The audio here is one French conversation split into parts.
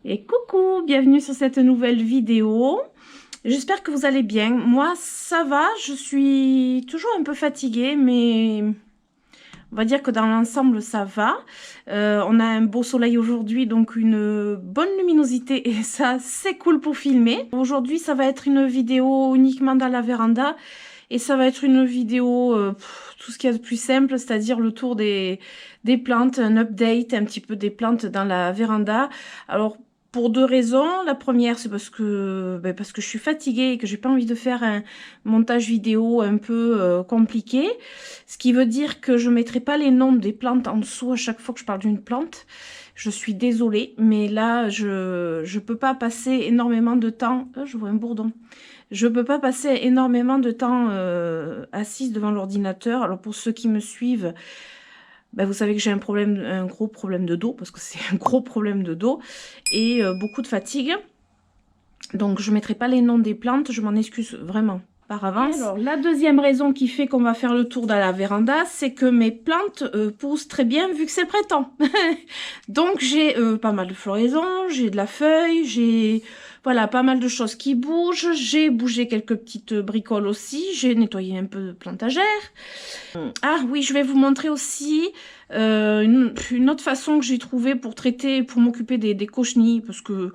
Et coucou, bienvenue sur cette nouvelle vidéo. J'espère que vous allez bien. Moi, ça va, je suis toujours un peu fatiguée, mais on va dire que dans l'ensemble, ça va. On a un beau soleil aujourd'hui, donc une bonne luminosité, et ça, c'est cool pour filmer. Aujourd'hui, ça va être une vidéo uniquement dans la véranda, et ça va être une vidéo, tout ce qu'il y a de plus simple, c'est-à-dire le tour des plantes, un update un petit peu des plantes dans la véranda. Alors, pour deux raisons. La première, c'est parce que je suis fatiguée et que j'ai pas envie de faire un montage vidéo un peu compliqué. Ce qui veut dire que je mettrai pas les noms des plantes en dessous à chaque fois que je parle d'une plante. Je suis désolée, mais là, je peux pas passer énormément de temps. Je vois un bourdon. Je peux pas passer énormément de temps assise devant l'ordinateur. Alors pour ceux qui me suivent, vous savez que j'ai un gros problème de dos, parce que c'est un gros problème de dos, et beaucoup de fatigue. Donc je ne mettrai pas les noms des plantes, je m'en excuse vraiment par avance. Et alors la deuxième raison qui fait qu'on va faire le tour dans la véranda, c'est que mes plantes poussent très bien vu que c'est le printemps. Donc j'ai pas mal de floraison, j'ai de la feuille, j'ai voilà, pas mal de choses qui bougent. J'ai bougé quelques petites bricoles aussi, j'ai nettoyé un peu de plantagère. Ah oui, je vais vous montrer aussi une autre façon que j'ai trouvée pour pour m'occuper des cochenilles, parce que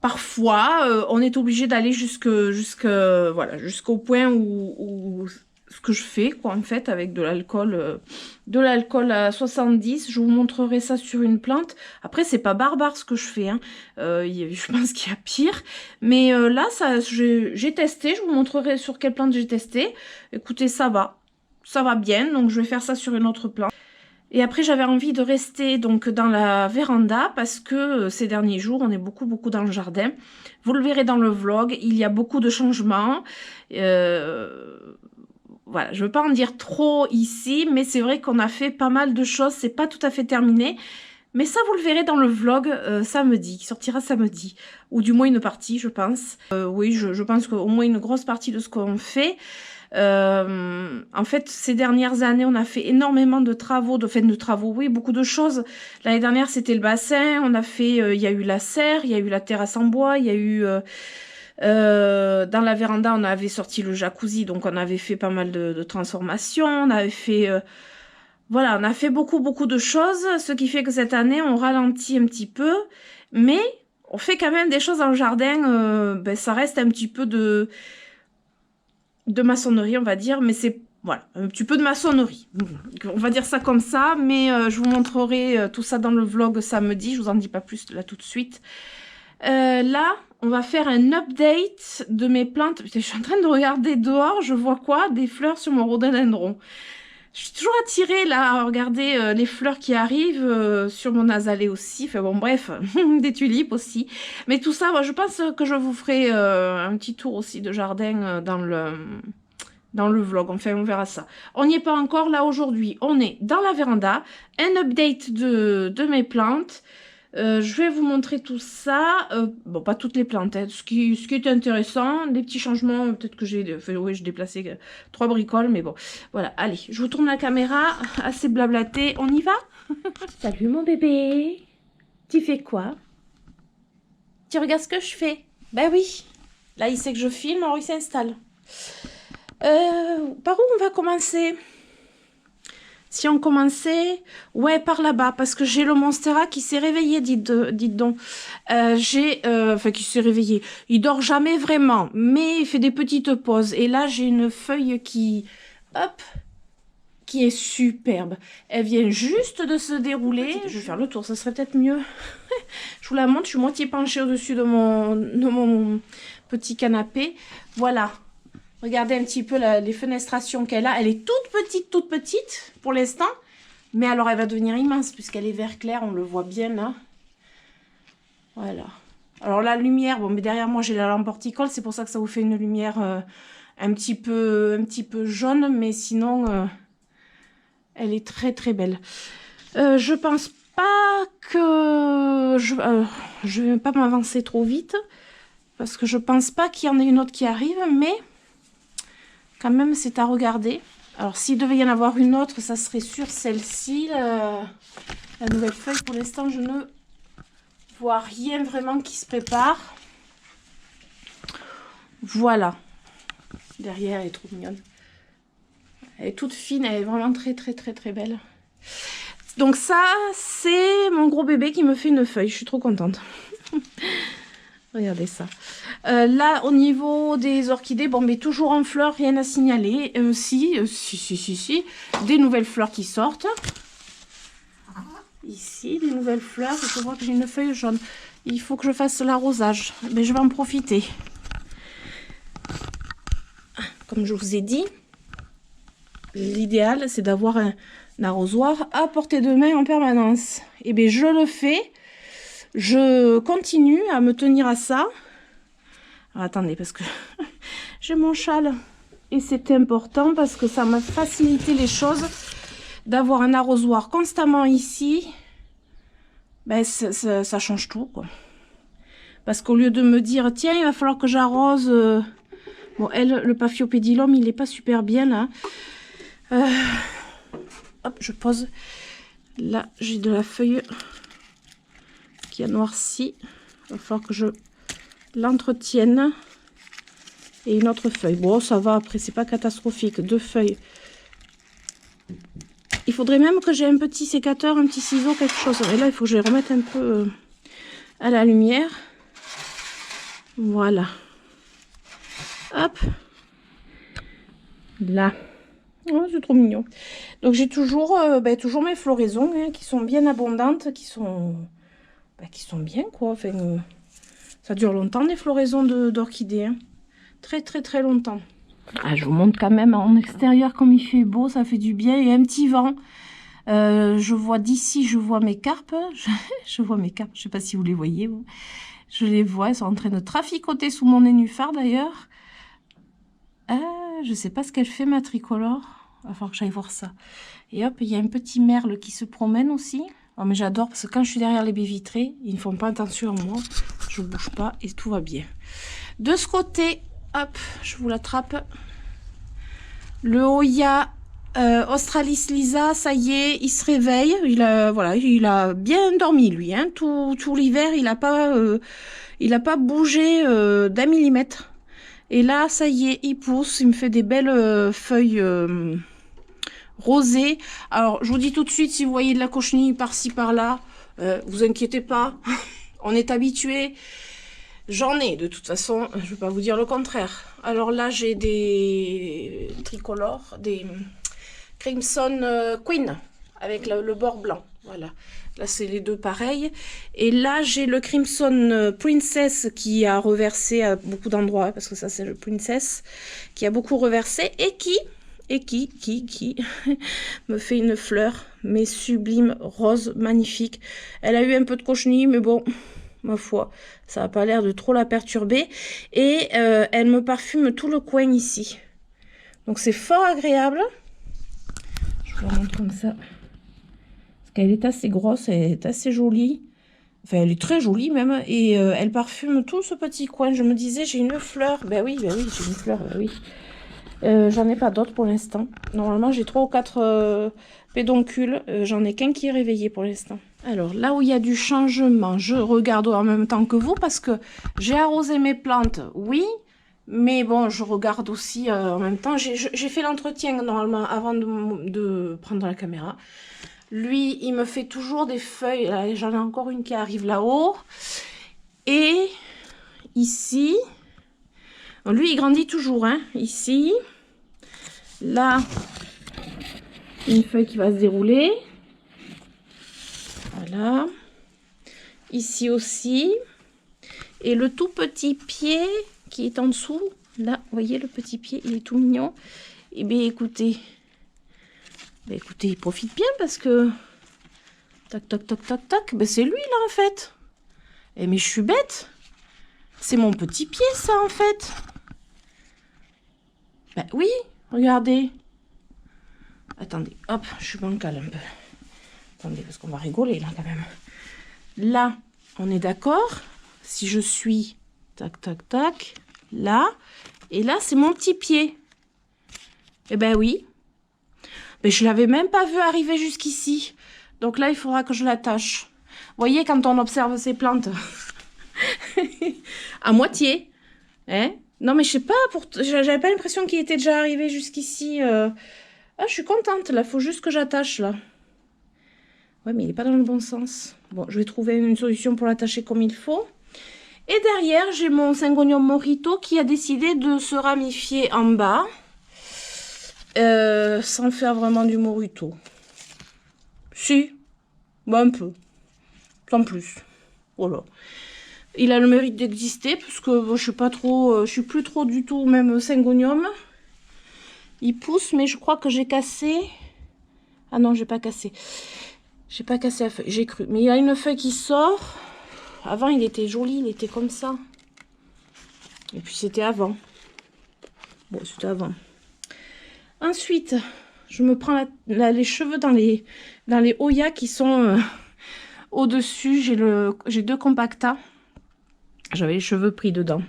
parfois on est obligé d'aller voilà, jusqu'au point où ce que je fais, quoi, en fait, avec de l'alcool à 70. Je vous montrerai ça sur une plante. Après, c'est pas barbare ce que je fais, hein. Je pense qu'il y a pire. Mais là, j'ai testé. Je vous montrerai sur quelle plante j'ai testé. Écoutez, ça va bien, donc je vais faire ça sur une autre plante. Et après, j'avais envie de rester donc dans la véranda parce que ces derniers jours, on est beaucoup dans le jardin. Vous le verrez dans le vlog, il y a beaucoup de changements. Voilà, je ne veux pas en dire trop ici, mais c'est vrai qu'on a fait pas mal de choses. C'est pas tout à fait terminé. Mais ça, vous le verrez dans le vlog samedi, qui sortira samedi. Ou du moins une partie, je pense. Oui, je pense qu'au moins une grosse partie de ce qu'on fait. En fait, ces dernières années, on a fait énormément de travaux, oui, beaucoup de choses. L'année dernière, c'était le bassin. On a fait, il y a eu la serre, il y a eu la terrasse en bois, il y a eu... dans la véranda, on avait sorti le jacuzzi, donc on avait fait pas mal de transformations. On avait fait... voilà, on a fait beaucoup de choses, ce qui fait que cette année, on ralentit un petit peu, mais on fait quand même des choses dans le jardin. Ça reste un petit peu de maçonnerie, on va dire, mais c'est, voilà, un petit peu de maçonnerie. On va dire ça comme ça, mais je vous montrerai tout ça dans le vlog samedi, je vous en dis pas plus là tout de suite. Là, on va faire un update de mes plantes. Putain, je suis en train de regarder dehors, je vois quoi? Des fleurs sur mon rhododendron. Je suis toujours attirée là à regarder les fleurs qui arrivent sur mon azalée aussi. Enfin bon, bref, des tulipes aussi. Mais tout ça, je pense que je vous ferai un petit tour aussi de jardin dans le vlog. Enfin, on verra ça. On n'y est pas encore là aujourd'hui. On est dans la véranda. Un update de mes plantes. Je vais vous montrer tout ça. Bon, pas toutes les plantes, hein. Ce qui est intéressant, des petits changements. Peut-être que j'ai... Enfin, oui, j'ai déplacé 3 bricoles, mais bon. Voilà, allez, je vous tourne la caméra. Assez blablaté, on y va? Salut mon bébé. Tu fais quoi? Tu regardes ce que je fais? Ben oui. Là, il sait que je filme, alors il s'installe. Par où on va commencer? Si on commençait, ouais, par là-bas, parce que j'ai le Monstera qui s'est réveillé, dites donc. Enfin, qui s'est réveillé. Il dort jamais vraiment, mais il fait des petites pauses. Et là, j'ai une feuille hop, qui est superbe. Elle vient juste de se dérouler. Je vais faire le tour, ça serait peut-être mieux. Je vous la montre, je suis moitié penchée au-dessus de mon petit canapé. Voilà. Regardez un petit peu les fenestrations qu'elle a. Elle est toute petite pour l'instant. Mais alors, elle va devenir immense puisqu'elle est vert clair. On le voit bien là. Voilà. Alors, la lumière, bon, mais derrière moi, j'ai la lampe horticole. C'est pour ça que ça vous fait une lumière un petit peu jaune. Mais sinon, elle est très belle. Je pense pas que... je vais pas m'avancer trop vite. Parce que je pense pas qu'il y en ait une autre qui arrive. Mais... quand même, c'est à regarder. Alors, s'il devait y en avoir une autre, ça serait sur celle-ci. La nouvelle feuille, pour l'instant, je ne Je vois rien vraiment qui se prépare. Voilà. Derrière, elle est trop mignonne. Elle est toute fine, elle est vraiment très belle. Donc ça, c'est mon gros bébé qui me fait une feuille. Je suis trop contente. Regardez ça. Là, au niveau des orchidées, bon, mais toujours en fleurs, rien à signaler. Si, des nouvelles fleurs qui sortent. Ici, des nouvelles fleurs. Je vois que j'ai une feuille jaune. Il faut que je fasse l'arrosage. Mais je vais en profiter. Comme je vous ai dit, l'idéal, c'est d'avoir un arrosoir à portée de main en permanence. Et bien, je le fais. Je continue à me tenir à ça. Alors, attendez, parce que j'ai mon châle. Et c'est important parce que ça m'a facilité les choses d'avoir un arrosoir constamment ici. Ben, ça change tout, quoi. Parce qu'au lieu de me dire, tiens, il va falloir que j'arrose... Bon, le Paphiopédilum, il n'est pas super bien, là. Hop, je pose. Là, j'ai de la feuille qui a noirci. Il va falloir que je l'entretienne. Et une autre feuille. Bon, ça va, après, c'est pas catastrophique. 2 feuilles. Il faudrait même que j'ai un petit sécateur, un petit ciseau, quelque chose. Et là, il faut que je les remette un peu à la lumière. Voilà. Hop. Là. Oh, c'est trop mignon. Donc j'ai toujours, toujours mes floraisons hein, qui sont bien abondantes, qui sont bien quoi. Enfin, ça dure longtemps les floraisons d'orchidées. Hein. Très longtemps. Ah, je vous montre quand même en extérieur comme il fait beau, ça fait du bien. Il y a un petit vent. Je vois d'ici, je vois mes carpes. Je vois mes carpes, je sais pas si vous les voyez. Vous. Je les vois, elles sont en train de traficoter sous mon nénuphar d'ailleurs. Je sais pas ce qu'elle fait ma tricolore. Il va falloir que j'aille voir ça. Et hop, il y a un petit merle qui se promène aussi. Oh, mais j'adore parce que quand je suis derrière les baies vitrées, ils ne font pas attention à moi. Je ne bouge pas et tout va bien. De ce côté, hop, je vous l'attrape. Le Hoya Australis Lisa, ça y est, il se réveille. Il a bien dormi lui. Hein. Tout l'hiver, il n'a pas bougé d'1 millimètre. Et là, ça y est, il pousse. Il me fait des belles feuilles rosées. Alors, je vous dis tout de suite, si vous voyez de la cochenille par-ci, par-là, vous inquiétez pas. On est habitué. J'en ai, de toute façon. Je ne vais pas vous dire le contraire. Alors là, j'ai des tricolores, des Crimson Queen, avec le bord blanc. Voilà. Là, c'est les deux pareils. Et là, j'ai le Crimson Princess qui a reversé à beaucoup d'endroits, parce que ça, c'est le Princess, qui a beaucoup reversé et qui me fait une fleur, mais sublime, rose, magnifique. Elle a eu un peu de cochenille, mais bon, ma foi, ça n'a pas l'air de trop la perturber. Et elle me parfume tout le coin ici. Donc, c'est fort agréable. Je vous la montre comme ça. Elle est assez grosse, elle est assez jolie. Enfin, elle est très jolie même. Et elle parfume tout ce petit coin. Je me disais, j'ai une fleur. Ben oui, j'ai une fleur, ben oui. J'en ai pas d'autres pour l'instant. Normalement, j'ai 3 ou 4 pédoncules. J'en ai qu'un qui est réveillé pour l'instant. Alors, là où il y a du changement, je regarde en même temps que vous parce que j'ai arrosé mes plantes, oui. Mais bon, je regarde aussi en même temps. J'ai fait l'entretien normalement avant de prendre la caméra. Lui, il me fait toujours des feuilles. J'en ai encore une qui arrive là-haut. Et ici, lui, il grandit toujours. Hein, ici, là, une feuille qui va se dérouler. Voilà. Ici aussi. Et le tout petit pied qui est en dessous. Là, vous voyez le petit pied, il est tout mignon. Et bien, écoutez... Ben écoutez, il profite bien parce que... Tac, tac, tac, tac, tac. Ben c'est lui, là, en fait. Eh, mais je suis bête. C'est mon petit pied, ça, en fait. Ben oui, regardez. Attendez, hop, je suis bancale un peu. Attendez, parce qu'on va rigoler, là, quand même. Là, on est d'accord. Si je suis... Tac, tac, tac. Là. Et là, c'est mon petit pied. Eh ben oui. Mais je ne l'avais même pas vu arriver jusqu'ici. Donc là, il faudra que je l'attache. voyez, quand on observe ces plantes, à moitié, hein? Non, mais je sais pas, j'avais pas l'impression qu'il était déjà arrivé jusqu'ici. Ah, je suis contente, là, faut juste que j'attache, là. Ouais, mais il n'est pas dans le bon sens. Bon, je vais trouver une solution pour l'attacher comme il faut. Et derrière, j'ai mon Syngonium Morito qui a décidé de se ramifier en bas. Sans faire vraiment du Morito. Si, bon, un peu. Sans plus. Voilà. Il a le mérite d'exister parce que bon, je suis pas trop, je suis plus trop du tout même Syngonium. Il pousse, mais je crois que j'ai cassé. Ah non, j'ai pas cassé. J'ai pas cassé la feuille, j'ai cru. Mais il y a une feuille qui sort. Avant, il était joli, il était comme ça. Et puis c'était avant. Bon, c'était avant. Ensuite, je me prends les cheveux dans les Oya qui sont au-dessus. J'ai deux compactas. J'avais les cheveux pris dedans.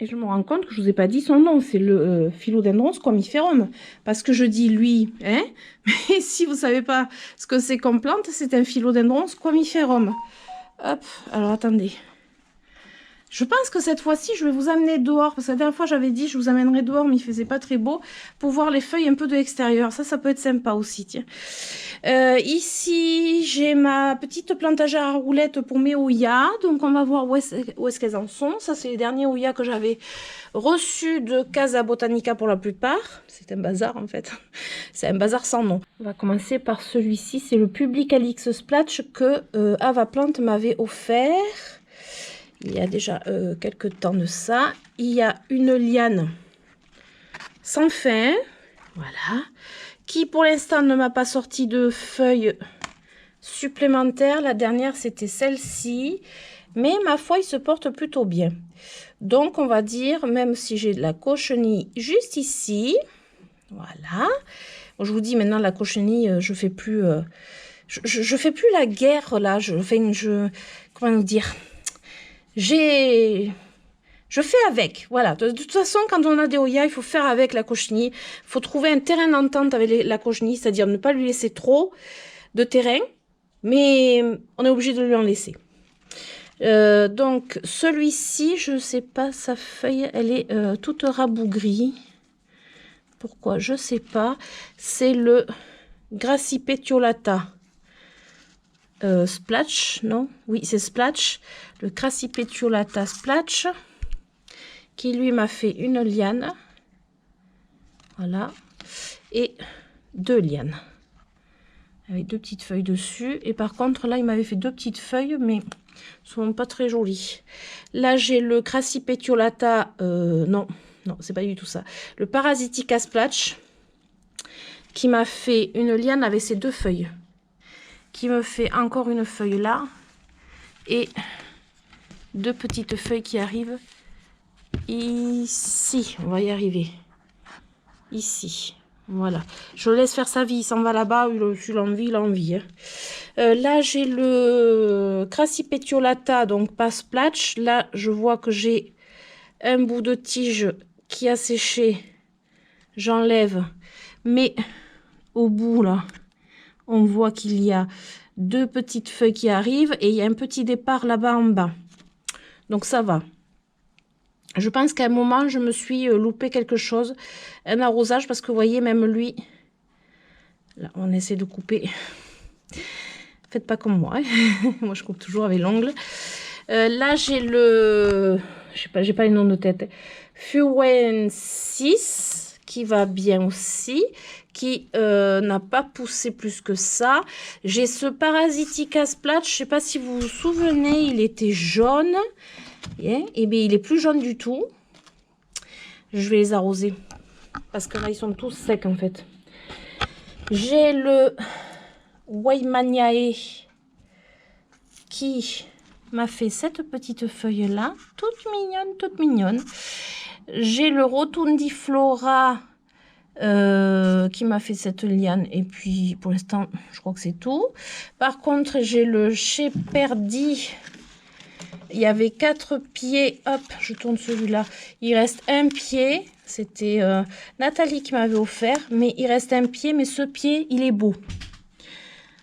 Et je me rends compte que je vous ai pas dit son nom. C'est le Philodendron squamiferum. Parce que je dis lui, hein. Mais si vous savez pas ce que c'est comme plante, c'est un Philodendron squamiferum. Hop, alors attendez. Je pense que cette fois-ci, je vais vous amener dehors. Parce que la dernière fois, j'avais dit je vous amènerai dehors, mais il faisait pas très beau. Pour voir les feuilles un peu de l'extérieur. Ça peut être sympa aussi, tiens. Ici, j'ai ma petite plantagère à roulettes pour mes Oya. Donc, on va voir où est-ce qu'elles en sont. Ça, c'est les derniers Oya que j'avais reçus de Casa Botanica pour la plupart. C'est un bazar, en fait. C'est un bazar sans nom. On va commencer par celui-ci. C'est le Publicalix Splatch que Avaplant m'avait offert. Il y a déjà quelques temps de ça. Il y a une liane sans fin. Voilà. Qui pour l'instant ne m'a pas sorti de feuilles supplémentaires. La dernière c'était celle-ci. Mais ma foi il se porte plutôt bien. Donc on va dire, même si j'ai de la cochenille juste ici. Voilà. Bon, je vous dis maintenant la cochenille, je fais plus... je fais plus la guerre là. Comment vous dire? Je fais avec, voilà. De toute façon, quand on a des Oya, il faut faire avec la cochenille. Il faut trouver un terrain d'entente avec la cochenille, c'est-à-dire ne pas lui laisser trop de terrain, mais on est obligé de lui en laisser. Donc, celui-ci, je ne sais pas, sa feuille, elle est toute rabougrie. Pourquoi? Je ne sais pas. C'est le Grassipetiolata. Splatch, non? Oui, c'est Splatch. Le Crassipetiolata Splatch. Qui lui m'a fait une liane. Voilà. Et deux lianes. Avec deux petites feuilles dessus. Et par contre, là, il m'avait fait deux petites feuilles, mais elles sont pas très jolies. Là, j'ai le Crassipetiolata. Non, c'est pas du tout ça. Le Parasitica Splatch. Qui m'a fait une liane avec ses deux feuilles. Qui me fait encore une feuille là. Et deux petites feuilles qui arrivent ici. On va y arriver. Ici. Voilà. Je le laisse faire sa vie. Il s'en va là-bas. Il a envie. Hein. Là, j'ai le Crassipetiolata, donc pas Splatch. Là, je vois que j'ai un bout de tige qui a séché. J'enlève. Mais au bout, là, on voit qu'il y a deux petites feuilles qui arrivent et il y a un petit départ là-bas en bas. Donc ça va. Je pense qu'à un moment, je me suis loupé quelque chose. Un arrosage parce que vous voyez, même lui... Là, on essaie de couper. Faites pas comme moi. Hein. Moi, je coupe toujours avec l'ongle. Là, j'ai le... Je sais pas, j'ai pas les noms de tête. Fuwen 6 qui va bien aussi. Qui n'a pas poussé plus que ça. J'ai ce Parasitica Splatch. Je sais pas si vous vous souvenez, il était jaune. Et bien, il est plus jaune du tout. Je vais les arroser. Parce que là, ils sont tous secs, en fait. J'ai le Weimaniae qui m'a fait cette petite feuille-là. Toute mignonne. J'ai le Rotundiflora qui m'a fait cette liane. Et puis, pour l'instant, je crois que c'est tout. Par contre, j'ai le Sheperdi. Il y avait 4 pieds. Hop, je tourne celui-là. Il reste un pied. C'était Nathalie qui m'avait offert. Mais il reste un pied. Mais ce pied, il est beau.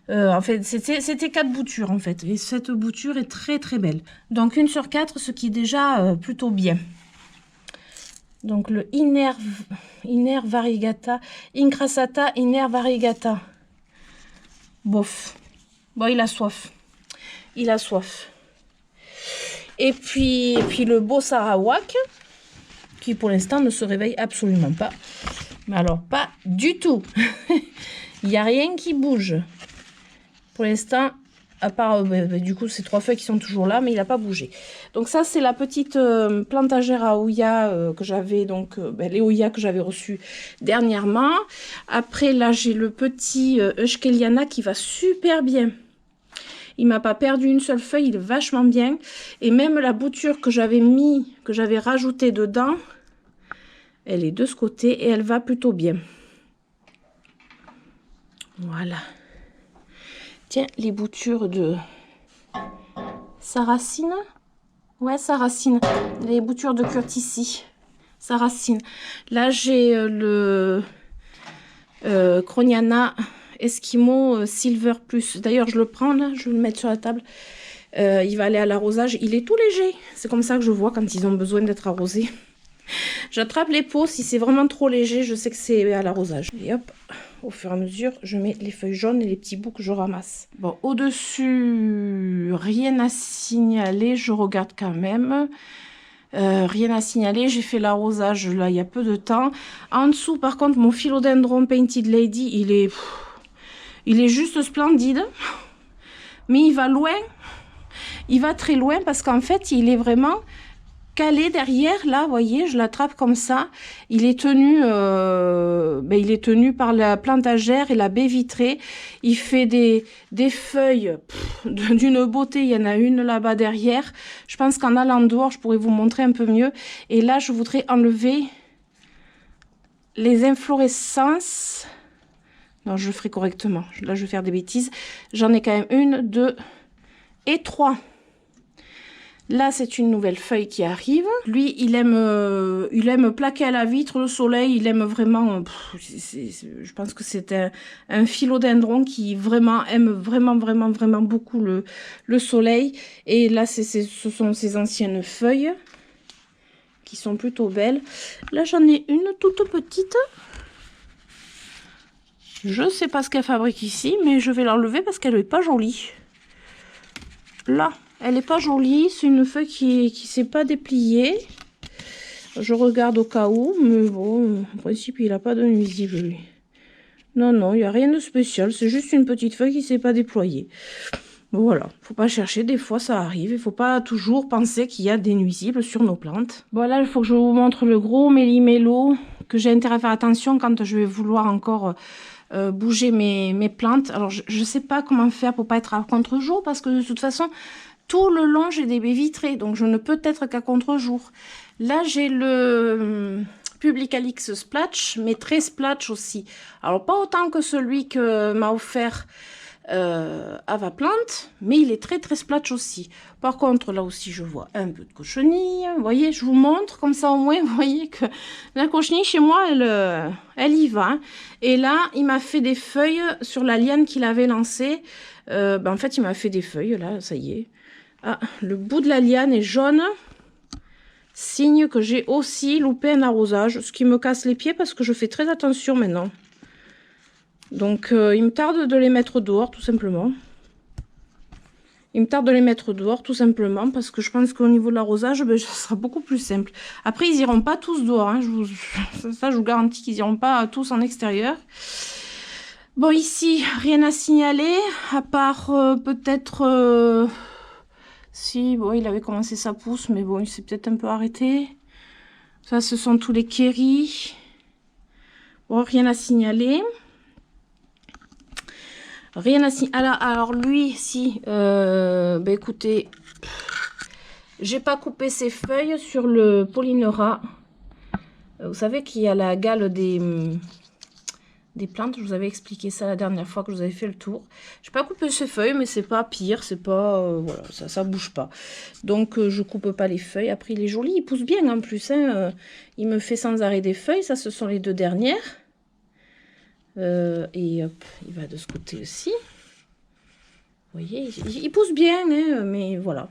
En fait, c'était 4 boutures en fait. Et cette bouture est très très belle. Donc 1 sur 4, ce qui est déjà plutôt bien. Donc le Inner Variegata, Incrassata Inner Variegata. Bof. Bon, il a soif. Il a soif. Et puis le beau Sarawak, qui pour l'instant ne se réveille absolument pas. Mais alors, pas du tout. Il n'y a rien qui bouge. Pour l'instant, à part, du coup, ces 3 feuilles qui sont toujours là, mais il n'a pas bougé. Donc ça, c'est la petite plantagère à Ouya que j'avais, donc, les Ouya que j'avais reçues dernièrement. Après, là, j'ai le petit Euskeliana qui va super bien. Il m'a pas perdu une seule feuille, il est vachement bien. Et même la bouture que j'avais rajoutée dedans, elle est de ce côté et elle va plutôt bien. Voilà. Tiens, les boutures de Sarracine. Ouais, Sarracine. Les boutures de Curtici. Sarracine. Là, j'ai le Croniana Eskimo Silver Plus. D'ailleurs, je le prends là, je vais le mettre sur la table. Il va aller à l'arrosage. Il est tout léger. C'est comme ça que je vois quand ils ont besoin d'être arrosés. J'attrape les pots. Si c'est vraiment trop léger, je sais que c'est à l'arrosage. Et hop, au fur et à mesure, je mets les feuilles jaunes et les petits bouts que je ramasse. Bon, au-dessus, rien à signaler. Je regarde quand même. Rien à signaler. J'ai fait l'arrosage là il y a peu de temps. En dessous, par contre, mon Philodendron Painted Lady, il est juste splendide. Mais il va loin. Il va très loin parce qu'en fait, il est vraiment calé derrière. Là, vous voyez, je l'attrape comme ça. Il est tenu par la plantagère et la baie vitrée. Il fait des feuilles d'une beauté. Il y en a une là-bas derrière. Je pense qu'en allant dehors, je pourrais vous montrer un peu mieux. Et là, je voudrais enlever les inflorescences. Non, je le ferai correctement. Là, je vais faire des bêtises. J'en ai quand même 1, 2 et 3. Là, c'est une nouvelle feuille qui arrive. Lui, il aime plaquer à la vitre, le soleil. Il aime vraiment... je pense que c'est un philodendron qui aime vraiment beaucoup le soleil. Et là, ce sont ses anciennes feuilles qui sont plutôt belles. Là, j'en ai une toute petite. Je ne sais pas ce qu'elle fabrique ici, mais je vais l'enlever parce qu'elle n'est pas jolie. Là. Elle n'est pas jolie, c'est une feuille qui ne s'est pas dépliée. Je regarde au cas où, mais bon, en principe, il n'a pas de nuisible, lui. Non, il n'y a rien de spécial, c'est juste une petite feuille qui ne s'est pas déployée. Voilà, faut pas chercher, des fois ça arrive, il faut pas toujours penser qu'il y a des nuisibles sur nos plantes. Voilà, il faut que je vous montre le gros méli-mélo, que j'ai intérêt à faire attention quand je vais vouloir encore... bouger mes plantes. Alors, je ne sais pas comment faire pour pas être à contre-jour, parce que de toute façon... Tout le long, j'ai des baies vitrées, donc je ne peux être qu'à contre-jour. Là, j'ai le Publicalix Splatch, mais très splatch aussi. Alors, pas autant que celui que m'a offert Avaplante, mais il est très splatch aussi. Par contre, là aussi, je vois un peu de cochenille. Vous voyez, je vous montre, comme ça au moins, vous voyez que la cochenille, chez moi, elle y va. Hein. Et là, il m'a fait des feuilles sur la liane qu'il avait lancée. En fait, il m'a fait des feuilles, là, ça y est. Ah, le bout de la liane est jaune. Signe que j'ai aussi loupé un arrosage. Ce qui me casse les pieds parce que je fais très attention maintenant. Donc, il me tarde de les mettre dehors, tout simplement. Parce que je pense qu'au niveau de l'arrosage, ça sera beaucoup plus simple. Après, ils iront pas tous dehors. Hein. Ça, je vous garantis qu'ils iront pas tous en extérieur. Bon, ici, rien à signaler. À part peut-être... Si, bon, il avait commencé sa pousse, mais bon, il s'est peut-être un peu arrêté. Ça, ce sont tous les kéris. Bon, rien à signaler. Rien à signaler. Alors lui, si, écoutez, j'ai pas coupé ses feuilles sur le Polynera. Vous savez qu'il y a la gale des plantes, je vous avais expliqué ça la dernière fois que je vous avais fait le tour. Je n'ai pas coupé ces feuilles, mais c'est pas pire, c'est pas... voilà, ça bouge pas. Donc, je coupe pas les feuilles. Après, il est joli, il pousse bien en plus. Hein. Il me fait sans arrêt des feuilles, ça, ce sont les 2 dernières. Et hop, il va de ce côté aussi. voyez, il pousse bien, hein, mais voilà.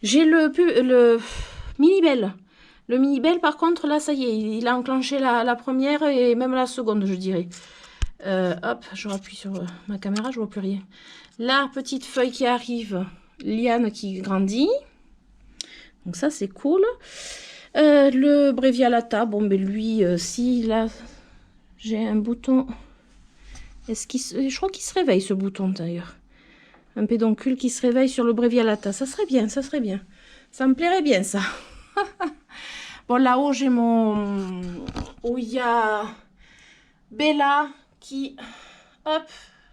J'ai le Mini-Belle. Le Mini-Belle, par contre, là, ça y est, il a enclenché la première et même la seconde, je dirais. Hop, je rappuie sur ma caméra, je vois plus rien. La petite feuille qui arrive, liane qui grandit. Donc ça, c'est cool. Le Brevialata, bon, ben lui, si là, j'ai un bouton. Je crois qu'il se réveille, ce bouton, d'ailleurs. Un pédoncule qui se réveille sur le Brevialata. Ça serait bien, ça serait bien. Ça me plairait bien, ça. Bon, là-haut, j'ai mon Oya Bella qui, hop,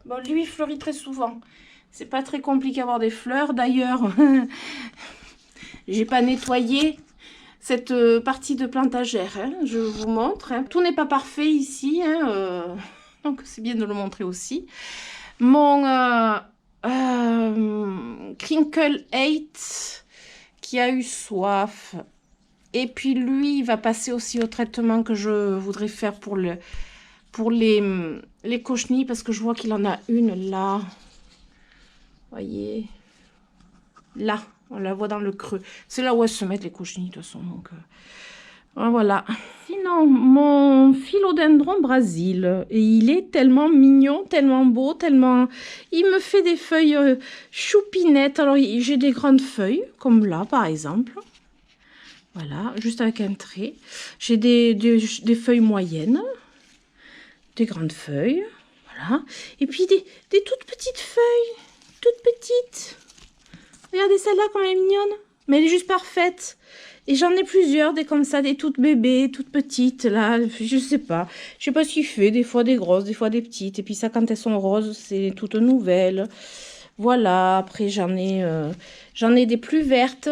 bon, lui, il fleurit très souvent. C'est pas très compliqué d'avoir des fleurs. D'ailleurs, j'ai pas nettoyé cette partie de plantagère. Hein. Je vous montre. Hein. Tout n'est pas parfait ici. Hein, donc, c'est bien de le montrer aussi. Mon Crinkle 8 qui a eu soif. Et puis lui, il va passer aussi au traitement que je voudrais faire pour les cochenilles, parce que je vois qu'il en a une là. Voyez, là, on la voit dans le creux. C'est là où elles se mettent les cochenilles de toute façon. Donc voilà. Sinon, mon philodendron Brésil, et il est tellement mignon, tellement beau, tellement... Il me fait des feuilles choupinettes. Alors, j'ai des grandes feuilles, comme là, par exemple. Voilà, juste avec un trait. J'ai des feuilles moyennes, des grandes feuilles, voilà. Et puis des toutes petites feuilles, toutes petites. Regardez celle-là, comme elle est mignonne. Mais elle est juste parfaite. Et j'en ai plusieurs, des comme ça, des toutes bébés, toutes petites, là, je sais pas. Je sais pas ce qu'il fait, des fois des grosses, des fois des petites. Et puis ça, quand elles sont roses, c'est toutes nouvelles. Voilà, après j'en ai des plus vertes.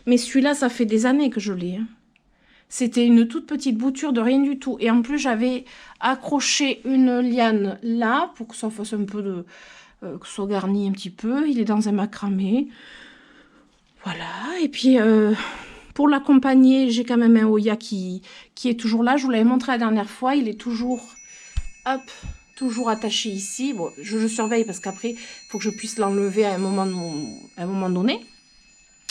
Mais celui-là, ça fait des années que je l'ai. Hein. C'était une toute petite bouture de rien du tout. Et en plus, j'avais accroché une liane là, pour que ça fasse un peu de... que ça soit garni un petit peu. Il est dans un macramé. Voilà. Et puis, pour l'accompagner, j'ai quand même un Oya qui est toujours là. Je vous l'avais montré la dernière fois. Il est toujours... Hop, toujours attaché ici. Bon, je le surveille parce qu'après, il faut que je puisse l'enlever à un moment donné.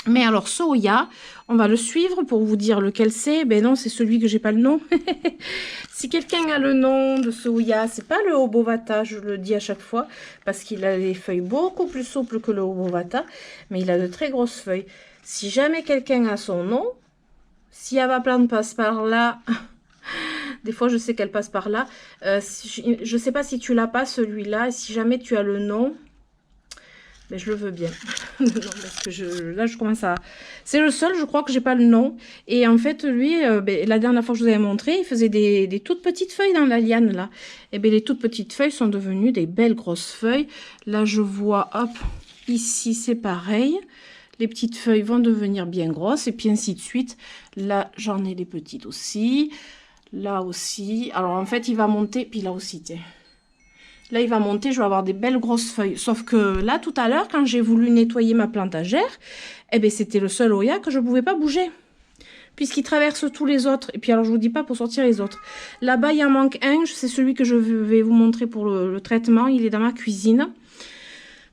Mais alors, ce Oya, on va le suivre pour vous dire lequel c'est. Ben non, c'est celui que j'ai pas le nom. Si quelqu'un a le nom de ce Oya, c'est pas le Obovata, je le dis à chaque fois, parce qu'il a les feuilles beaucoup plus souples que le Obovata, mais il a de très grosses feuilles. Si jamais quelqu'un a son nom, si Ava Plante passe par là, des fois je sais qu'elle passe par là, je sais pas si tu l'as pas celui-là, et si jamais tu as le nom... Mais je le veux bien. Non, parce que là, je commence à... C'est le seul, je crois, que j'ai pas le nom. Et en fait, lui, la dernière fois que je vous avais montré, il faisait des toutes petites feuilles dans la liane, là. Et bien, les toutes petites feuilles sont devenues des belles grosses feuilles. Là, je vois, hop, ici, c'est pareil. Les petites feuilles vont devenir bien grosses. Et puis, ainsi de suite. Là, j'en ai des petites aussi. Là aussi. Alors, en fait, il va monter. Puis là aussi, tiens. Là, il va monter, je vais avoir des belles grosses feuilles. Sauf que là, tout à l'heure, quand j'ai voulu nettoyer ma plantagère, eh bien, c'était le seul Oya que je ne pouvais pas bouger. Puisqu'il traverse tous les autres. Et puis, alors, je vous dis pas pour sortir les autres. Là-bas, il en manque un. C'est celui que je vais vous montrer pour le traitement. Il est dans ma cuisine.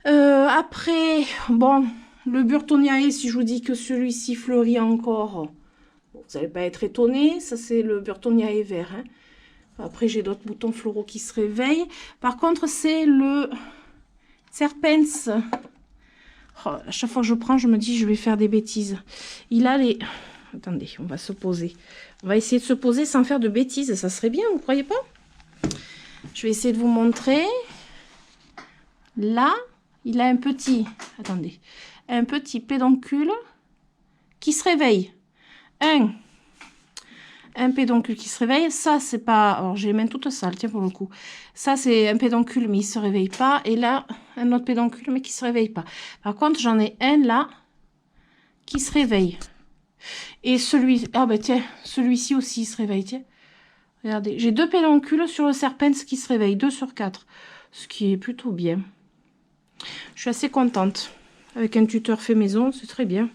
Après, bon, le Burtoniae, si je vous dis que celui-ci fleurit encore, bon, vous n'allez pas être étonné. Ça, c'est le Burtoniae vert, hein. Après, j'ai d'autres boutons floraux qui se réveillent. Par contre, c'est le Serpens. Oh, à chaque fois que je prends, je me dis, je vais faire des bêtises. Il a les... Attendez, on va se poser. On va essayer de se poser sans faire de bêtises. Ça serait bien, vous ne croyez pas? Je vais essayer de vous montrer. Là, il a un petit... Attendez. Un petit pédoncule qui se réveille. Un pédoncule qui se réveille, ça c'est pas, alors j'ai les mains toutes sales, tiens pour le coup, ça c'est un pédoncule mais il se réveille pas, et là un autre pédoncule mais qui se réveille pas. Par contre j'en ai un là qui se réveille, et celui, ah ben tiens, celui-ci aussi il se réveille, tiens, regardez, j'ai deux pédoncules sur le Serpens qui se réveillent, 2 sur 4, ce qui est plutôt bien. Je suis assez contente, avec un tuteur fait maison, c'est très bien.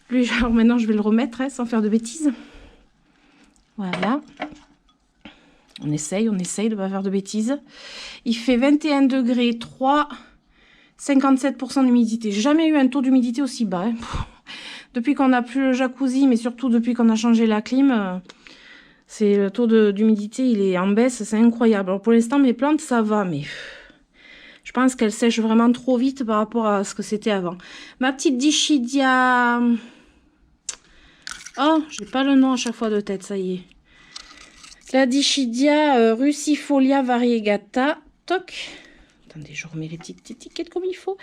Lui, alors maintenant je vais le remettre, hein, sans faire de bêtises. Voilà. On essaye de ne pas faire de bêtises. Il fait 21 degrés, 3, 57% d'humidité. J'ai jamais eu un taux d'humidité aussi bas. Hein. Depuis qu'on n'a plus le jacuzzi, mais surtout depuis qu'on a changé la clim, c'est le taux d'humidité, il est en baisse, c'est incroyable. Alors pour l'instant, mes plantes, ça va, mais je pense qu'elles sèchent vraiment trop vite par rapport à ce que c'était avant. Ma petite Dischidia... Oh, j'ai pas le nom à chaque fois de tête, ça y est. La Dischidia Russifolia variegata. Toc. Attendez, je remets les petites étiquettes comme il faut.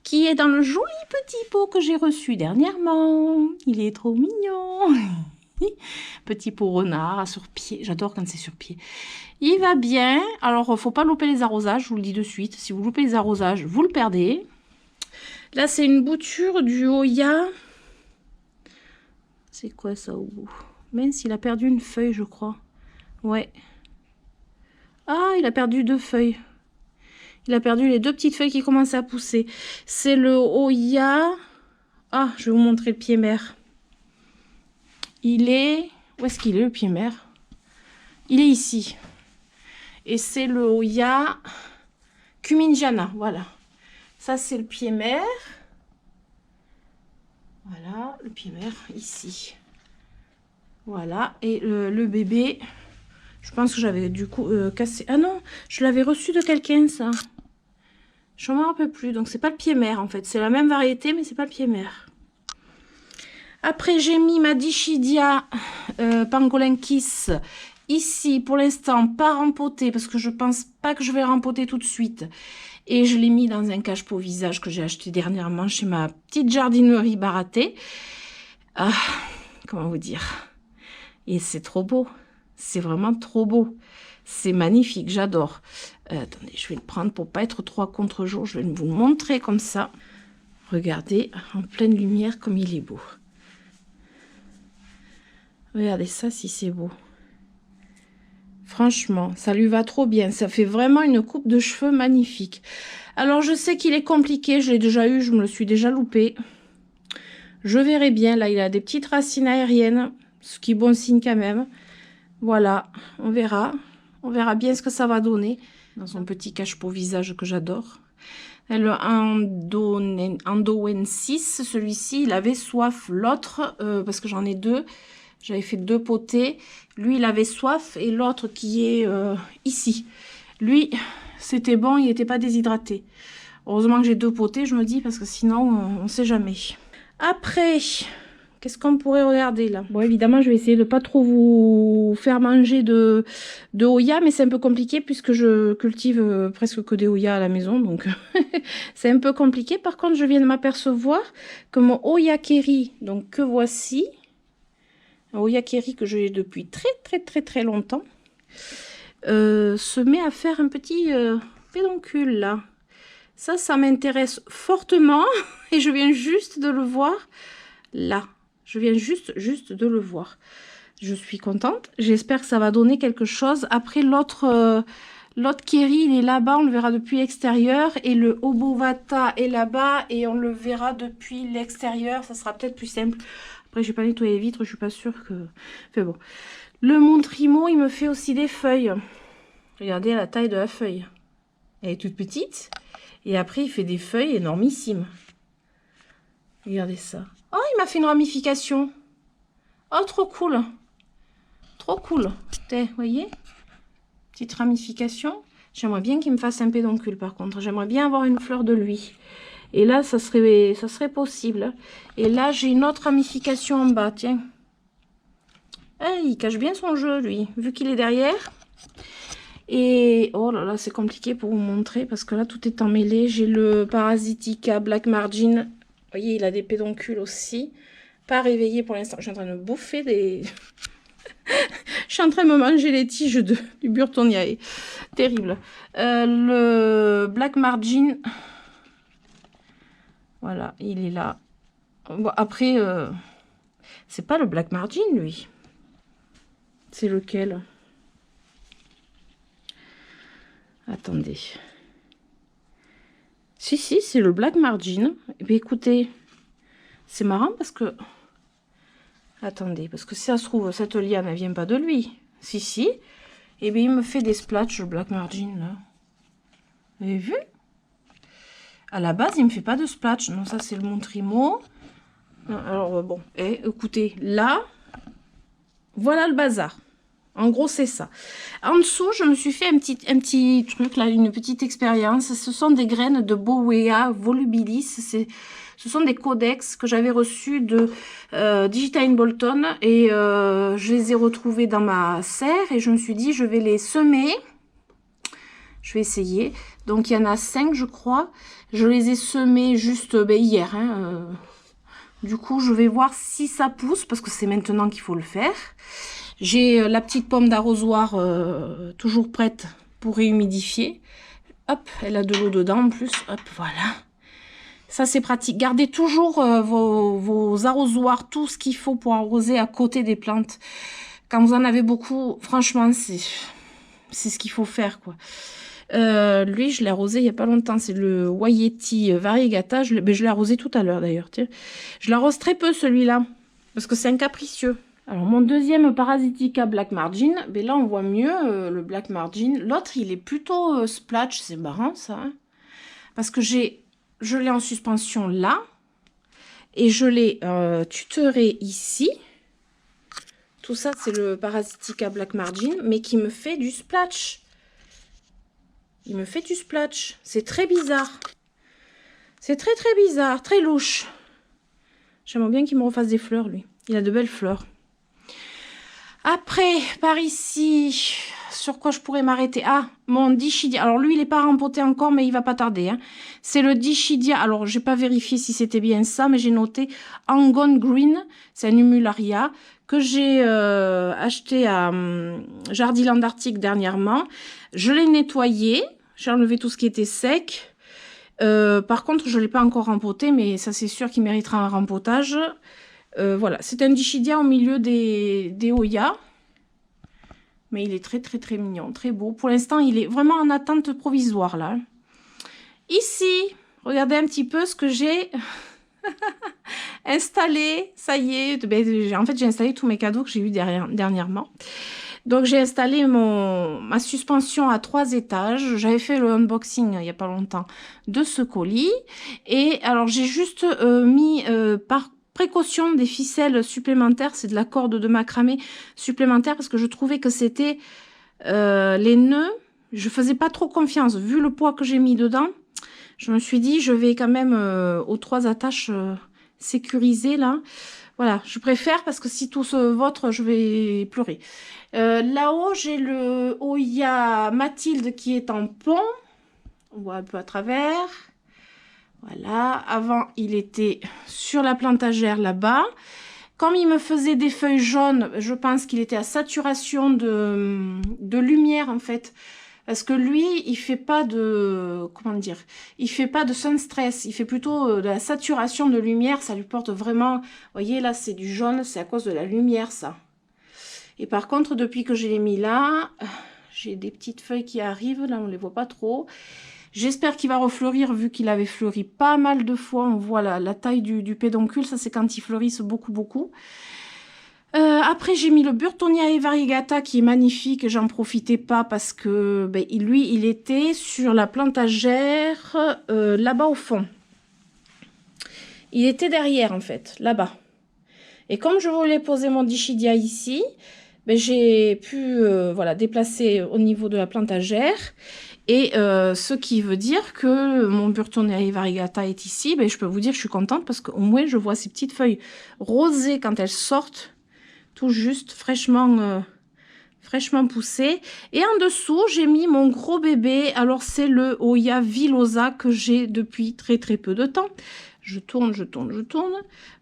Qui est dans le joli petit pot que j'ai reçu dernièrement. Il est trop mignon. Petit pot renard sur pied. J'adore quand c'est sur pied. Il va bien. Alors, faut pas louper les arrosages. Je vous le dis de suite. Si vous loupez les arrosages, vous le perdez. Là, c'est une bouture du Oya. C'est quoi ça au bout? Mince, il a perdu une feuille, je crois. Ouais. Ah, il a perdu 2 feuilles. Il a perdu les 2 petites feuilles qui commencent à pousser. C'est le Oya. Ah, je vais vous montrer le pied mère. Il est... Où est-ce qu'il est, le pied mère? Il est ici. Et c'est le Oya Cumingiana. Voilà. Ça, c'est le pied mère. Voilà, le pied mère, ici. Voilà. Et le bébé... Je pense que j'avais du coup cassé... Ah non, je l'avais reçu de quelqu'un, ça. Je ne m'en rappelle plus. Donc, c'est pas le pied mère, en fait. C'est la même variété, mais c'est pas le pied mère. Après, j'ai mis ma Dischidia Pangolinkis ici, pour l'instant, pas rempotée, parce que je pense pas que je vais rempoter tout de suite. Et je l'ai mis dans un cache-pot visage que j'ai acheté dernièrement chez ma petite jardinerie Baraté. Ah, comment vous dire? Et c'est trop beau. C'est vraiment trop beau. C'est magnifique, j'adore. Attendez, je vais le prendre pour pas être trop à contre-jour. Je vais vous le montrer comme ça. Regardez, en pleine lumière, comme il est beau. Regardez ça, si c'est beau. Franchement, ça lui va trop bien. Ça fait vraiment une coupe de cheveux magnifique. Alors, je sais qu'il est compliqué. Je l'ai déjà eu, je me le suis déjà loupé. Je verrai bien. Là, il a des petites racines aériennes, ce qui est bon signe quand même. Voilà, on verra. On verra bien ce que ça va donner dans son petit cache-pot visage que j'adore. Le Andoensis, celui-ci, il avait soif. L'autre, parce que j'en ai 2, j'avais fait 2 potées. Lui, il avait soif et l'autre qui est ici. Lui, c'était bon, il n'était pas déshydraté. Heureusement que j'ai 2 potées, je me dis, parce que sinon, on ne sait jamais. Après... Qu'est-ce qu'on pourrait regarder là? Bon, évidemment, je vais essayer de pas trop vous faire manger de Oya, mais c'est un peu compliqué puisque je cultive presque que des Oya à la maison, donc c'est un peu compliqué. Par contre, je viens de m'apercevoir que mon Oya Kerry, donc que voici, un Oya Kerry que j'ai depuis très longtemps, se met à faire un petit pédoncule là. Ça m'intéresse fortement et je viens juste de le voir là. Je viens juste de le voir. Je suis contente. J'espère que ça va donner quelque chose. Après, l'autre Kerry, il est là-bas. On le verra depuis l'extérieur. Et le Obovata est là-bas. Et on le verra depuis l'extérieur. Ça sera peut-être plus simple. Après, je n'ai pas nettoyé les vitres. Je suis pas sûre que... Enfin bon. Le Montrimo, il me fait aussi des feuilles. Regardez la taille de la feuille. Elle est toute petite. Et après, il fait des feuilles énormissimes. Regardez ça. Oh, il m'a fait une ramification. Oh, trop cool. Trop cool. Vous voyez? Petite ramification. J'aimerais bien qu'il me fasse un pédoncule, par contre. J'aimerais bien avoir une fleur de lui. Et là, ça serait possible. Et là, j'ai une autre ramification en bas, tiens. Eh, il cache bien son jeu, lui, vu qu'il est derrière. Et, oh là là, c'est compliqué pour vous montrer, parce que là, tout est emmêlé. J'ai le Parasitica Black Margin. Vous voyez, il a des pédoncules aussi. Pas réveillé pour l'instant. Je suis en train de me bouffer des... Je suis en train de me manger les tiges du Burtonniae. Terrible. Le Black Margin. Voilà, il est là. Bon, après, c'est pas le Black Margin, lui. C'est lequel? Attendez. Si, c'est le Black Margin. Et bien, écoutez, c'est marrant parce que... Attendez, parce que si ça se trouve, cette liane, elle vient pas de lui. Si. Et bien, il me fait des splotches, le Black Margin, là. Vous avez vu? À la base, il me fait pas de splotch. Non, ça, c'est le Montrimo. Alors, bon. Et écoutez, là, voilà le bazar. En gros, c'est ça. En dessous, je me suis fait un petit truc, là, une petite expérience. Ce sont des graines de Bowea volubilis. Ce sont des codex que j'avais reçus de Digital Bolton. Et je les ai retrouvés dans ma serre. Et je me suis dit, je vais les semer. Je vais essayer. Donc, il y en a 5, je crois. Je les ai semés juste hier. Hein, du coup, je vais voir si ça pousse. Parce que c'est maintenant qu'il faut le faire. J'ai la petite pomme d'arrosoir toujours prête pour réhumidifier. Hop, elle a de l'eau dedans en plus. Hop, voilà. Ça, c'est pratique. Gardez toujours vos arrosoirs, tout ce qu'il faut pour arroser à côté des plantes. Quand vous en avez beaucoup, franchement, c'est ce qu'il faut faire, quoi. Lui, je l'ai arrosé il n'y a pas longtemps. C'est le Waieti Variegata. Je l'ai arrosé tout à l'heure, d'ailleurs. Je l'arrose très peu, celui-là, parce que c'est un capricieux. Alors, mon deuxième Parasitica Black Margin, ben là, on voit mieux le Black Margin. L'autre, il est plutôt splash, c'est marrant, ça. Hein, parce que je l'ai en suspension là, et je l'ai tutoré ici. Tout ça, c'est le Parasitica Black Margin, mais qui me fait du splash. Il me fait du splash. C'est très bizarre. C'est très, très bizarre, très louche. J'aimerais bien qu'il me refasse des fleurs, lui. Il a de belles fleurs. Après, par ici, sur quoi je pourrais m'arrêter? Ah, mon Dischidia. Alors, lui, il n'est pas rempoté encore, mais il va pas tarder. Hein. C'est le Dischidia. Alors, j'ai pas vérifié si c'était bien ça, mais j'ai noté Angon Green. C'est un Humularia que j'ai acheté à Jardiland Arctique dernièrement. Je l'ai nettoyé. J'ai enlevé tout ce qui était sec. Par contre, je ne l'ai pas encore rempoté, mais ça, c'est sûr qu'il méritera un rempotage. Voilà, c'est un Dischidia au milieu des Oya. Mais il est très, très, très mignon, très beau. Pour l'instant, il est vraiment en attente provisoire, là. Ici, regardez un petit peu ce que j'ai installé. Ça y est. Ben, en fait, j'ai installé tous mes cadeaux que j'ai eu dernièrement. Donc, j'ai installé ma suspension à 3 étages. J'avais fait le unboxing il n'y a pas longtemps de ce colis. Et alors, j'ai juste mis par précaution des ficelles supplémentaires. C'est de la corde de macramé supplémentaire parce que je trouvais que c'était les nœuds. Je faisais pas trop confiance. Vu le poids que j'ai mis dedans, je me suis dit, je vais quand même aux 3 attaches sécuriser là. Voilà, je préfère parce que si tout se vautre, je vais pleurer. Là-haut, j'ai le Oya Mathilde qui est en pont. On voit un peu à travers. Voilà, avant, il était sur la plantagère là-bas. Comme il me faisait des feuilles jaunes, je pense qu'il était à saturation de lumière, en fait. Parce que lui, il fait pas de... Comment dire? Il fait pas de sun stress. Il fait plutôt de la saturation de lumière. Ça lui porte vraiment... Vous voyez, là, c'est du jaune. C'est à cause de la lumière, ça. Et par contre, depuis que je l'ai mis là, j'ai des petites feuilles qui arrivent. Là, on les voit pas trop. J'espère qu'il va refleurir, vu qu'il avait fleuri pas mal de fois. On voit la taille du pédoncule. Ça, c'est quand ils fleurissent beaucoup, beaucoup. Après, j'ai mis le Burtonia Variegata qui est magnifique. J'en profitais pas parce que ben, lui, il était sur la plantagère là-bas au fond. Il était derrière, en fait, là-bas. Et comme je voulais poser mon Dischidia ici, ben, j'ai pu voilà, déplacer au niveau de la plantagère. Et ce qui veut dire que mon Burtonia Variegata est ici. Ben, je peux vous dire que je suis contente parce qu'au moins, je vois ces petites feuilles rosées quand elles sortent. Tout juste, fraîchement poussé. Et en dessous, j'ai mis mon gros bébé. Alors, c'est le Oya Villosa que j'ai depuis très très peu de temps. Je tourne, je tourne, je tourne.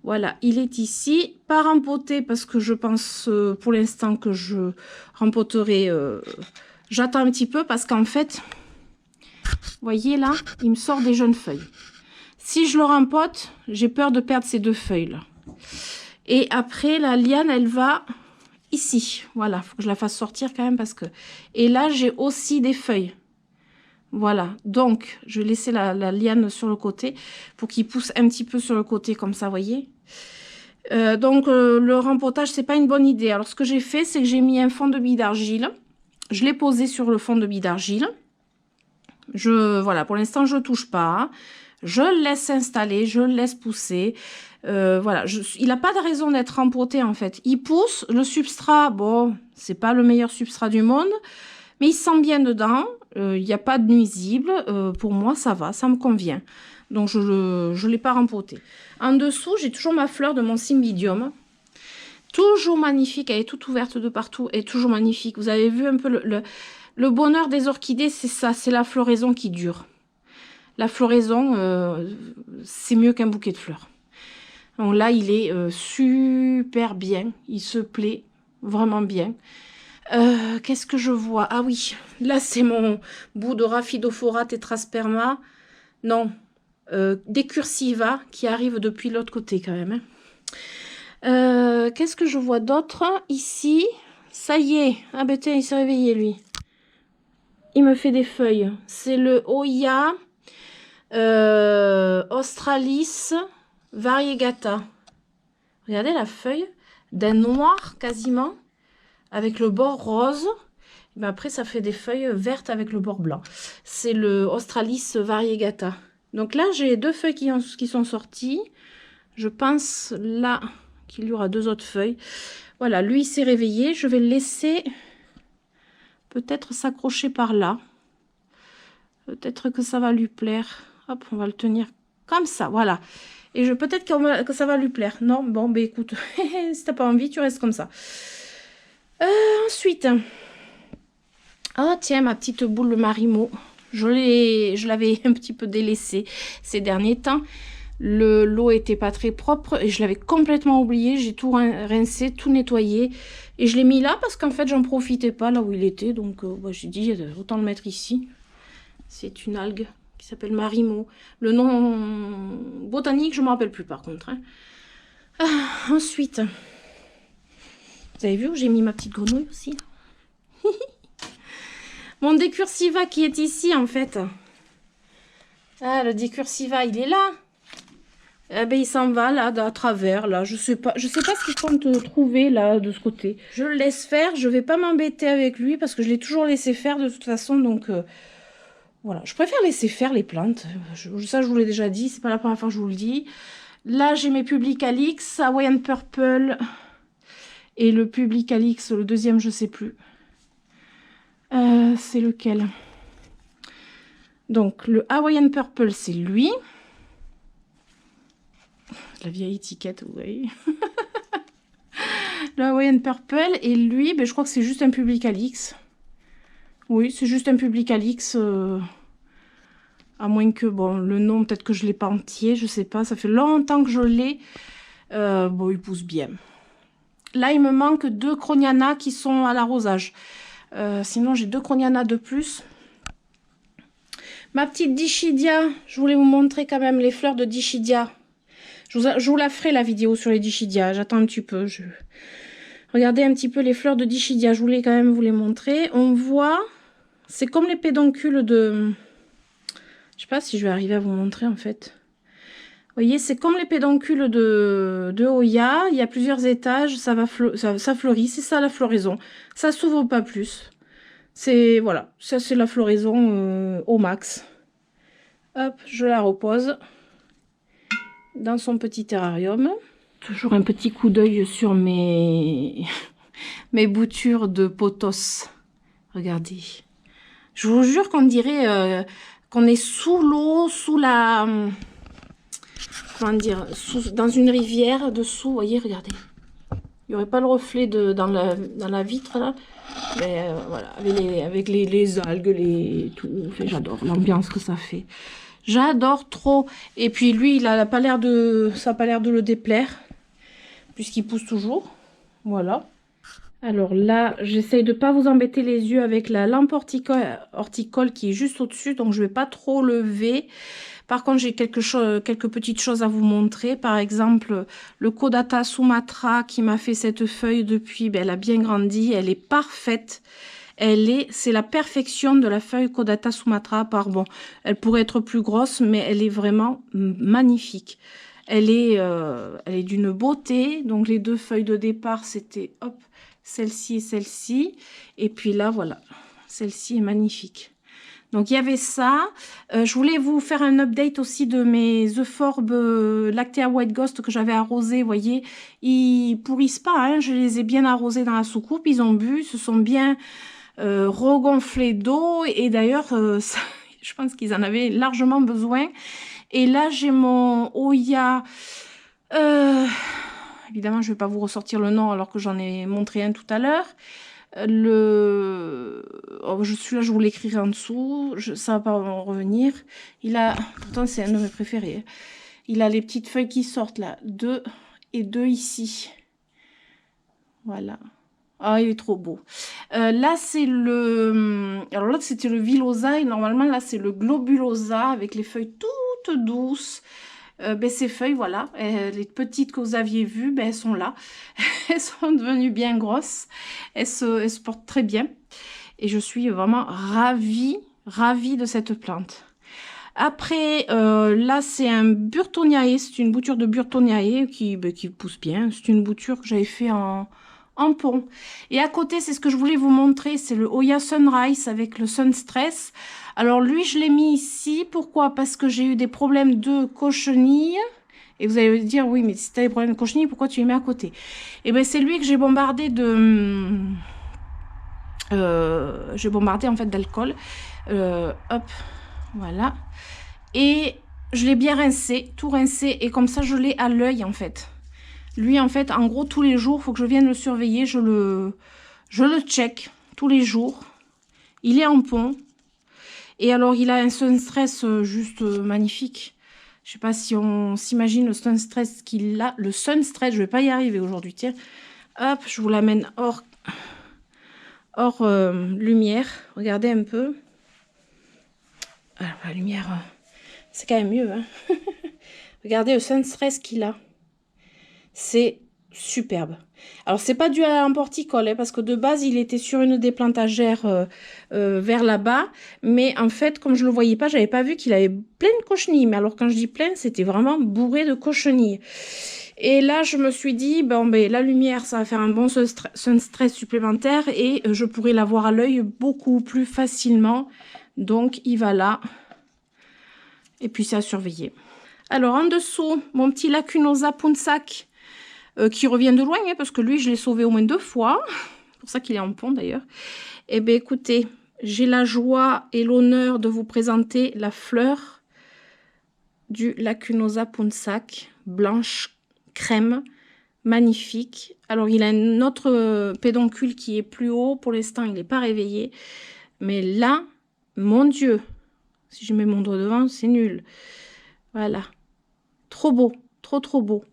Voilà, il est ici. Pas rempoté parce que je pense pour l'instant que je rempoterai. J'attends un petit peu parce qu'en fait, vous voyez là, il me sort des jeunes feuilles. Si je le rempote, j'ai peur de perdre ces 2 feuilles là. Et après, la liane, elle va ici. Voilà, il faut que je la fasse sortir quand même parce que... Et là, j'ai aussi des feuilles. Voilà, donc, je vais laisser la liane sur le côté pour qu'il pousse un petit peu sur le côté comme ça, vous voyez. Donc, le rempotage, c'est pas une bonne idée. Alors, ce que j'ai fait, c'est que j'ai mis un fond de billes d'argile Je l'ai posé sur le fond de billes d'argile. Voilà, pour l'instant, je ne touche pas. Je le laisse s'installer, je le laisse pousser. Voilà, il n'a pas de raison d'être empoté en fait. Il pousse, le substrat, bon, c'est pas le meilleur substrat du monde, mais il se sent bien dedans. Il n'y a pas de nuisible. Pour moi, ça va, ça me convient. Donc, je ne l'ai pas rempoté. En dessous, j'ai toujours ma fleur de mon cymbidium. Toujours magnifique, elle est toute ouverte de partout et toujours magnifique. Vous avez vu un peu le bonheur des orchidées, c'est ça, c'est la floraison qui dure. La floraison, c'est mieux qu'un bouquet de fleurs. Donc là, il est super bien. Il se plaît vraiment bien. Qu'est-ce que je vois? Ah oui, là, c'est mon bout de Rhaphidophora tetrasperma. Non, Decursiva qui arrive depuis l'autre côté quand même. Qu'est-ce que je vois d'autre? Ici, ça y est. Ah ben tiens, il s'est réveillé, lui. Il me fait des feuilles. C'est le Oya Australis variegata. Regardez la feuille d'un noir quasiment avec le bord rose. Mais après ça fait des feuilles vertes avec le bord blanc. C'est le Australis variegata. Donc là j'ai deux feuilles qui sont sorties. Je pense là qu'il y aura deux autres feuilles. Voilà, lui il s'est réveillé. Je vais le laisser peut-être s'accrocher par là. Peut-être que ça va lui plaire. Hop, on va le tenir comme ça, voilà. Et peut-être que ça va lui plaire. Non, bon, ben écoute, si t'as pas envie, tu restes comme ça. Ensuite, oh tiens, ma petite boule de Marimo. Je l'avais un petit peu délaissée ces derniers temps. L'eau était pas très propre et je l'avais complètement oublié. J'ai tout rincé, tout nettoyé. Et je l'ai mis là parce qu'en fait, j'en profitais pas là où il était. Donc, bah, j'ai dit, autant le mettre ici. C'est une algue qui s'appelle Marimo. Le nom botanique, je ne me rappelle plus par contre. Hein. Ensuite, vous avez vu où j'ai mis ma petite grenouille aussi? Mon Decursiva qui est ici en fait. Ah, le Decursiva, il est là. Eh ben, il s'en va là, à travers, là. Je sais pas ce qu'il compte trouver là, de ce côté. Je le laisse faire. Je vais pas m'embêter avec lui parce que je l'ai toujours laissé faire de toute façon. Donc, voilà. Je préfère laisser faire les plantes. Ça, je vous l'ai déjà dit. C'est pas la première fois que je vous le dis. Là, j'ai mes Publicalix, Hawaiian Purple. Et le Publicalix, le deuxième, je sais plus. C'est lequel? Donc, le Hawaiian Purple, c'est lui. La vieille étiquette, vous voyez. Le Hawaiian Purple. Et lui, ben, je crois que c'est juste un Publicalix. Oui, c'est juste un Publicalix. À moins que, bon, le nom, peut-être que je ne l'ai pas entier. Je sais pas. Ça fait longtemps que je l'ai. Bon, il pousse bien. Là, il me manque 2 Croniana qui sont à l'arrosage. Sinon, j'ai 2 Croniana de plus. Ma petite Dischidia. Je voulais vous montrer quand même les fleurs de Dischidia. Je vous la ferai la vidéo sur les Dischidia. J'attends un petit peu. Regardez un petit peu les fleurs de Dischidia. Je voulais quand même vous les montrer. On voit, c'est comme les pédoncules de... Je sais pas si je vais arriver à vous montrer en fait. Vous voyez, c'est comme les pédoncules de Oya. Il y a plusieurs étages. Ça fleurit. C'est ça la floraison. Ça s'ouvre pas plus. C'est, voilà, ça c'est la floraison au max. Hop, je la repose dans son petit terrarium. Toujours un petit coup d'œil sur mes boutures de pothos. Regardez. Je vous jure qu'on dirait qu'on est sous l'eau, sous la... Comment dire, dans une rivière dessous. Vous voyez, regardez. Il n'y aurait pas le reflet dans la vitre là. Mais voilà, avec les algues, tout. J'adore l'ambiance que ça fait. J'adore trop. Et puis lui, ça n'a pas l'air de le déplaire. Puisqu'il pousse toujours. Voilà. Alors là, j'essaye de ne pas vous embêter les yeux avec la lampe horticole qui est juste au-dessus. Donc je ne vais pas trop lever. Par contre, j'ai quelques petites choses à vous montrer. Par exemple, le Caudata Sumatra qui m'a fait cette feuille depuis. Ben, elle a bien grandi. Elle est parfaite. C'est la perfection de la feuille Caudata Sumatra. Bon, elle pourrait être plus grosse, mais elle est vraiment magnifique. Elle est d'une beauté. Donc les 2 feuilles de départ, c'était hop, celle-ci et celle-ci. Et puis là, voilà, celle-ci est magnifique. Donc, il y avait ça. Je voulais vous faire un update aussi de mes Euphorbes Lactea White Ghost que j'avais arrosés. Vous voyez, ils pourrissent pas. Hein, je les ai bien arrosés dans la soucoupe. Ils ont bu, se sont bien regonflés d'eau. Et d'ailleurs, je pense qu'ils en avaient largement besoin. Et là, j'ai mon Oya. Évidemment, je ne vais pas vous ressortir le nom alors que j'en ai montré un tout à l'heure. Celui-là, je vous l'écrirai en dessous. Ça va pas en revenir. Il a, pourtant, c'est un de mes préférés. Il a les petites feuilles qui sortent là. 2 et 2 ici. Voilà. Ah, il est trop beau. Là, c'est le... Alors l'autre, c'était le Villosa. Et normalement, là, c'est le Globulosa avec les feuilles toutes douces. Ces feuilles, voilà, les petites que vous aviez vues, elles sont là. Elles sont devenues bien grosses. Elles se portent très bien. Et je suis vraiment ravie de cette plante. Après, là, c'est un Burtoniae. C'est une bouture de Burtoniae qui pousse bien. C'est une bouture que j'avais fait en pont. Et à côté, c'est ce que je voulais vous montrer. C'est le Oya Sunrise avec le Sun Stress. Alors lui, je l'ai mis ici. Pourquoi? Parce que j'ai eu des problèmes de cochenille. Et vous allez me dire, oui, mais si tu as des problèmes de cochenille, pourquoi tu les mets à côté? Et bien, c'est lui que j'ai bombardé de... j'ai bombardé en fait d'alcool. Hop, voilà. Et je l'ai bien rincé, tout rincé. Et comme ça, je l'ai à l'œil en fait. Lui, en fait, en gros, tous les jours, il faut que je vienne le surveiller. Je le check tous les jours. Il est en pont. Et alors, il a un Sun Stress juste magnifique. Je sais pas si on s'imagine le Sun Stress qu'il a. Le Sun Stress, je vais pas y arriver aujourd'hui. Tiens, hop, je vous l'amène hors lumière. Regardez un peu. Alors, la lumière, c'est quand même mieux. Hein. Regardez le Sun Stress qu'il a. C'est superbe. Alors, c'est pas dû à l'emporticole, hein, parce que de base, il était sur une des plantagères vers là-bas. Mais en fait, comme je le voyais pas, j'avais pas vu qu'il avait plein de cochenilles. Mais alors, quand je dis plein, c'était vraiment bourré de cochenilles. Et là, je me suis dit, bon, ben, la lumière, ça va faire un bon sun stress supplémentaire et je pourrai la voir à l'œil beaucoup plus facilement. Donc, il va là. Et puis, c'est à surveiller. Alors, en dessous, mon petit Lacunosa Punsac. Qui revient de loin, hein, parce que lui, je l'ai sauvé au moins 2 fois. C'est pour ça qu'il est en pont, d'ailleurs. Eh bien, écoutez, j'ai la joie et l'honneur de vous présenter la fleur du Lacunosa Punsac, blanche crème, magnifique. Alors, il a un autre pédoncule qui est plus haut. Pour l'instant, il n'est pas réveillé. Mais là, mon Dieu, si je mets mon doigt devant, c'est nul. Voilà. Trop beau, trop beau.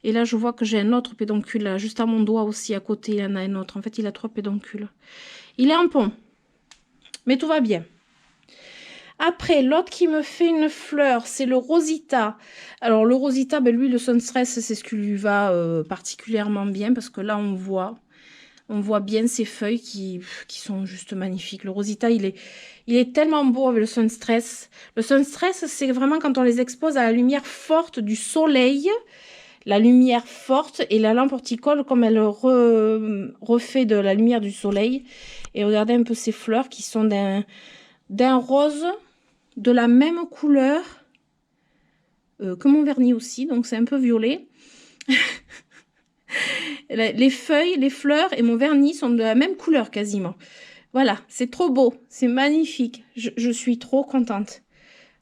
Et là, je vois que j'ai un autre pédoncule, là, juste à mon doigt aussi, à côté, il y en a un autre. En fait, il a 3 pédoncules. Il est en pont. Mais tout va bien. Après, l'autre qui me fait une fleur, c'est le Rosita. Alors, le Rosita, ben, lui, le Sun Stress, c'est ce qui lui va particulièrement bien. Parce que là, on voit bien ses feuilles qui sont juste magnifiques. Le Rosita, il est tellement beau avec le Sun Stress. Le Sun Stress, c'est vraiment quand on les expose à la lumière forte du soleil. La lumière forte et la lampe horticole comme elle refait de la lumière du soleil. Et regardez un peu ces fleurs qui sont d'un rose de la même couleur que mon vernis aussi. Donc c'est un peu violet. Les feuilles, les fleurs et mon vernis sont de la même couleur quasiment. Voilà, c'est trop beau, c'est magnifique. Je suis trop contente.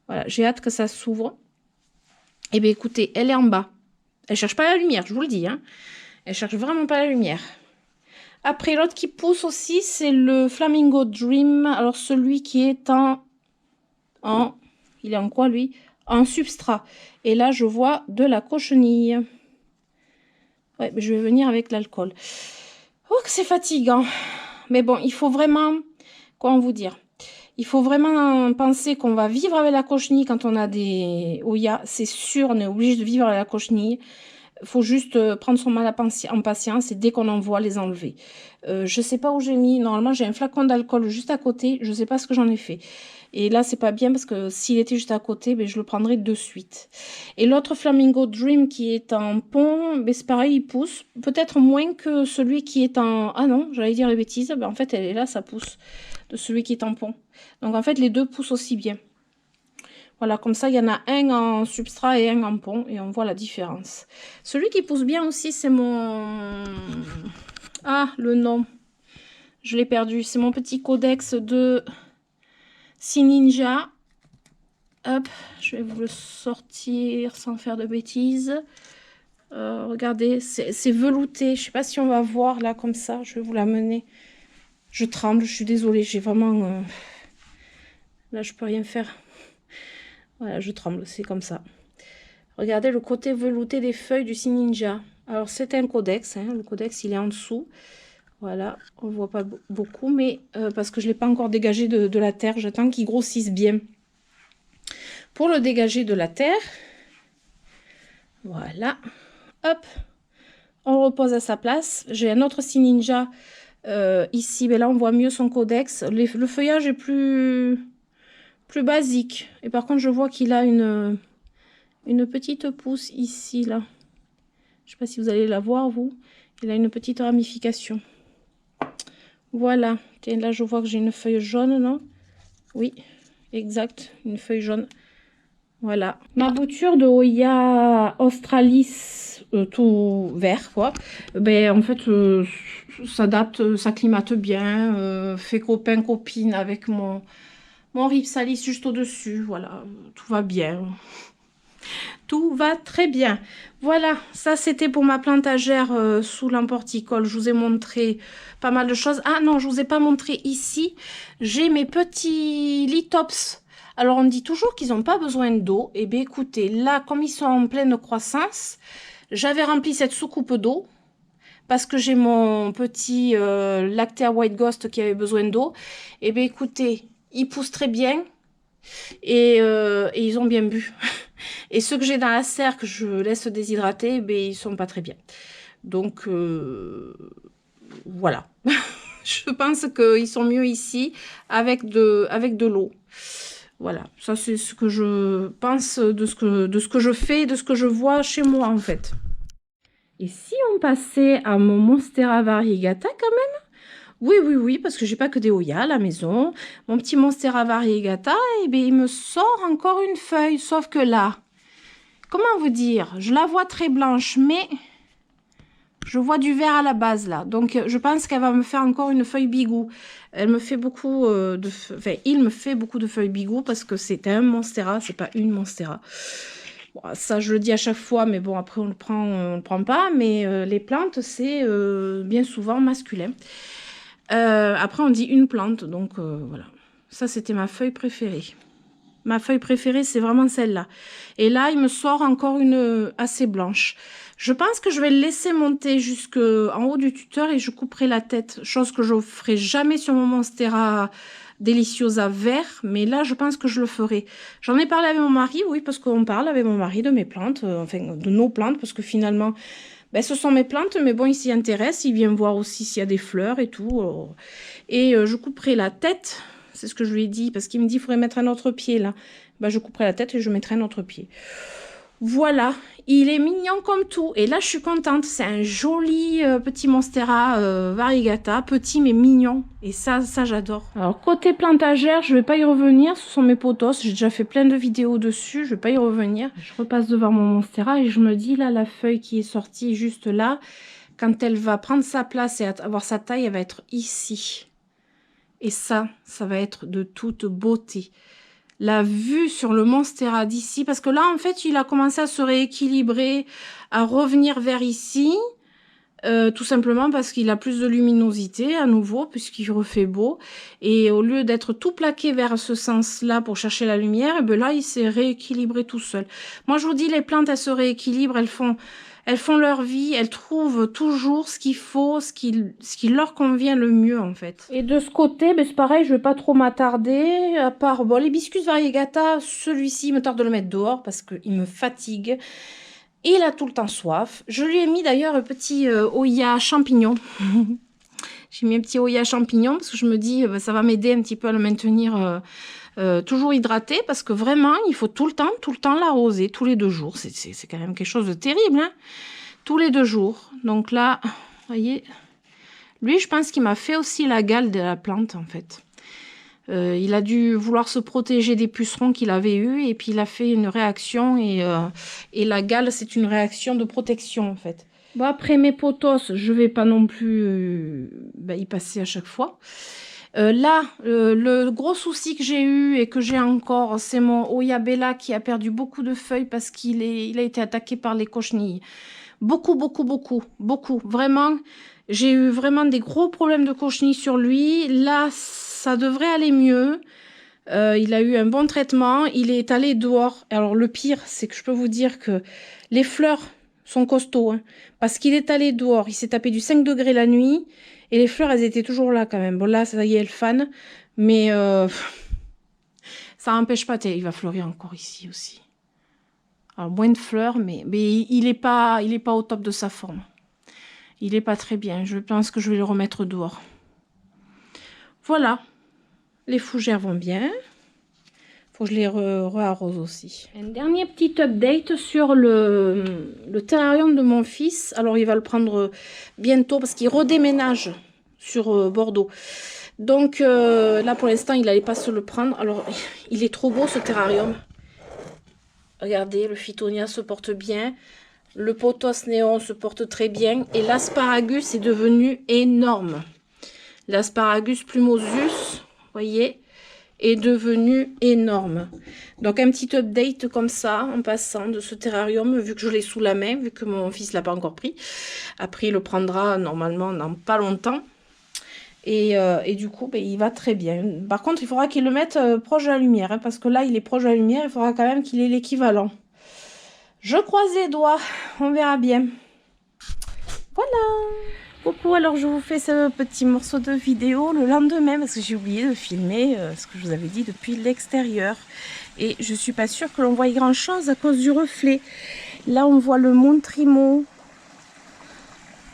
Voilà, j'ai hâte que ça s'ouvre. Et bien écoutez, elle est en bas. Elle cherche pas la lumière, je vous le dis. Hein. Elle cherche vraiment pas la lumière. Après, l'autre qui pousse aussi, c'est le Flamingo Dream. Alors, celui qui est il est en quoi, lui? En substrat. Et là, je vois de la cochenille. Ouais, mais je vais venir avec l'alcool. Oh, que c'est fatigant. Mais bon, il faut vraiment... Comment vous dire? Il faut vraiment penser qu'on va vivre avec la cochenille quand on a des Oya. C'est sûr, on est obligé de vivre avec la cochenille. Il faut juste prendre son mal en patience et dès qu'on en voit, les enlever. Je ne sais pas où j'ai mis. Normalement, j'ai un flacon d'alcool juste à côté. Je ne sais pas ce que j'en ai fait. Et là, c'est pas bien parce que s'il était juste à côté, ben, je le prendrais de suite. Et l'autre Flamingo Dream qui est en pont, ben, c'est pareil, il pousse. Peut-être moins que celui qui est en... Ah non, j'allais dire les bêtises. Ben, en fait, elle est là, ça pousse de celui qui est en pont. Donc, en fait, les deux poussent aussi bien. Voilà, comme ça, il y en a un en substrat et un en pont. Et on voit la différence. Celui qui pousse bien aussi, c'est mon... Ah, le nom. Je l'ai perdu. C'est mon petit codex de Ninja. Hop, je vais vous le sortir sans faire de bêtises. Regardez, c'est velouté. Je sais pas si on va voir là comme ça. Je vais vous l'amener. Je tremble, je suis désolée. J'ai vraiment... Là, je peux rien faire. Voilà, je tremble, c'est comme ça. Regardez le côté velouté des feuilles du Ninja. Alors, c'est un codex. Hein. Le codex, il est en dessous. Voilà, on ne voit pas beaucoup, mais parce que je ne l'ai pas encore dégagé de la terre, j'attends qu'il grossisse bien. Pour le dégager de la terre, voilà, hop, on le repose à sa place. J'ai un autre Ninja ici, mais là on voit mieux son codex. Le feuillage est plus basique. Et par contre, je vois qu'il a une petite pousse ici, là. Je ne sais pas si vous allez la voir, vous. Il a une petite ramification. Voilà, tiens, là je vois que j'ai une feuille jaune, non? Oui, exact, une feuille jaune. Voilà. Ma bouture de Hoya Australis tout vert, quoi. Ben, en fait, ça date, ça climate bien, fait copain-copine avec mon Ripsalis juste au-dessus. Voilà, tout va bien. Tout va très bien. Voilà, ça c'était pour ma plantagère sous l'emporticole. Je vous ai montré pas mal de choses. Ah non, je vous ai pas montré ici. J'ai mes petits lithops. Alors on dit toujours qu'ils n'ont pas besoin d'eau. Eh bien écoutez, là comme ils sont en pleine croissance, j'avais rempli cette soucoupe d'eau. Parce que j'ai mon petit Lactea White Ghost qui avait besoin d'eau. Eh bien écoutez, ils poussent très bien. Et ils ont bien bu. Et ceux que j'ai dans la serre que je laisse déshydrater, ben, ils sont pas très bien. Donc, voilà. Je pense qu'ils sont mieux ici avec de l'eau. Voilà, ça c'est ce que je pense de ce que je fais, de ce que je vois chez moi en fait. Et si on passait à mon Monstera variegata quand même? Oui, oui, oui, parce que j'ai pas que des Hoya à la maison. Mon petit Monstera variegata, eh bien, il me sort encore une feuille, sauf que là... Comment vous dire? Je la vois très blanche, mais je vois du vert à la base là. Donc, je pense qu'elle va me faire encore une feuille bigou. Elle me fait beaucoup Enfin, il me fait beaucoup de feuilles bigou parce que c'est un Monstera, c'est pas une Monstera. Bon, ça, je le dis à chaque fois, mais bon, après, on le prend pas. Mais les plantes, c'est bien souvent masculin. Après, on dit une plante, donc voilà. Ça, c'était ma feuille préférée. Ma feuille préférée, c'est vraiment celle-là. Et là, il me sort encore une assez blanche. Je pense que je vais le laisser monter jusqu'en haut du tuteur et je couperai la tête. Chose que je ne ferai jamais sur mon Monstera Deliciosa vert. Mais là, je pense que je le ferai. J'en ai parlé avec mon mari, oui, parce qu'on parle avec mon mari de mes plantes. Enfin, de nos plantes, parce que finalement, ben, ce sont mes plantes. Mais bon, il s'y intéresse. Il vient voir aussi s'il y a des fleurs et tout. Et je couperai la tête. C'est ce que je lui ai dit, parce qu'il me dit qu'il faudrait mettre un autre pied, là. Bah, je couperai la tête et je mettrai un autre pied. Voilà, il est mignon comme tout. Et là, je suis contente. C'est un joli petit Monstera variegata. Petit, mais mignon. Et ça j'adore. Alors, côté plantagère, je ne vais pas y revenir. Ce sont mes potos. J'ai déjà fait plein de vidéos dessus. Je ne vais pas y revenir. Je repasse devant mon Monstera et je me dis, là, la feuille qui est sortie juste là, quand elle va prendre sa place et avoir sa taille, elle va être ici. Et ça va être de toute beauté. La vue sur le Monstera d'ici, parce que là, en fait, il a commencé à se rééquilibrer, à revenir vers ici, tout simplement parce qu'il a plus de luminosité à nouveau, puisqu'il refait beau. Et au lieu d'être tout plaqué vers ce sens-là pour chercher la lumière, et bien là, il s'est rééquilibré tout seul. Moi, je vous dis, les plantes, elles se rééquilibrent, elles font leur vie, elles trouvent toujours ce qu'il faut, ce qui leur convient le mieux en fait. Et de ce côté, ben, c'est pareil, je vais pas trop m'attarder, à part bon, l'hibiscus variegata, celui-ci, il me tarde de le mettre dehors parce qu'il me fatigue. Il a tout le temps soif. Je lui ai mis d'ailleurs un petit Hoya champignon. J'ai mis un petit Hoya champignon parce que je me dis, ça va m'aider un petit peu à le maintenir toujours hydraté, parce que vraiment, il faut tout le temps l'arroser, tous les 2 jours. C'est quand même quelque chose de terrible, hein, tous les 2 jours. Donc là, vous voyez, lui, je pense qu'il m'a fait aussi la gale de la plante, en fait. Il a dû vouloir se protéger des pucerons qu'il avait eu, et puis il a fait une réaction, et la gale, c'est une réaction de protection, en fait. Bon, après mes potos, je vais pas non plus y passer à chaque fois. Là, le gros souci que j'ai eu et que j'ai encore, c'est mon Oyabella qui a perdu beaucoup de feuilles parce qu'il a été attaqué par les cochenilles. Beaucoup. Vraiment, j'ai eu vraiment des gros problèmes de cochenilles sur lui. Là, ça devrait aller mieux. Il a eu un bon traitement. Il est allé dehors. Alors, le pire, c'est que je peux vous dire que les fleurs sont costauds, hein, parce qu'il est allé dehors. Il s'est tapé du 5 degrés la nuit. Et les fleurs, elles étaient toujours là quand même. Bon, là, ça y est, elles fanent. Mais ça n'empêche pas. Il va fleurir encore ici aussi. Alors, moins de fleurs, mais il est pas au top de sa forme. Il n'est pas très bien. Je pense que je vais le remettre dehors. Voilà. Les fougères vont bien. Faut que je les re-arrose aussi. Un dernier petit update sur le terrarium de mon fils. Alors, il va le prendre bientôt parce qu'il redéménage sur Bordeaux. Donc, là, pour l'instant, il n'allait pas se le prendre. Alors, il est trop beau, ce terrarium. Regardez, le Phytonia se porte bien. Le pothos néon se porte très bien. Et l'asparagus est devenu énorme. L'asparagus plumosus, vous voyez, est devenu énorme. Donc un petit update comme ça, en passant de ce terrarium, vu que je l'ai sous la main, vu que mon fils l'a pas encore pris. Après, il le prendra normalement dans pas longtemps. Et du coup, il va très bien. Par contre, il faudra qu'il le mette proche de la lumière, hein, parce que là, il est proche de la lumière. Il faudra quand même qu'il ait l'équivalent. Je croise les doigts. On verra bien. Voilà. Coucou, alors je vous fais ce petit morceau de vidéo le lendemain parce que j'ai oublié de filmer ce que je vous avais dit depuis l'extérieur. Et je suis pas sûre que l'on voie grand chose à cause du reflet. Là, on voit le Montrimo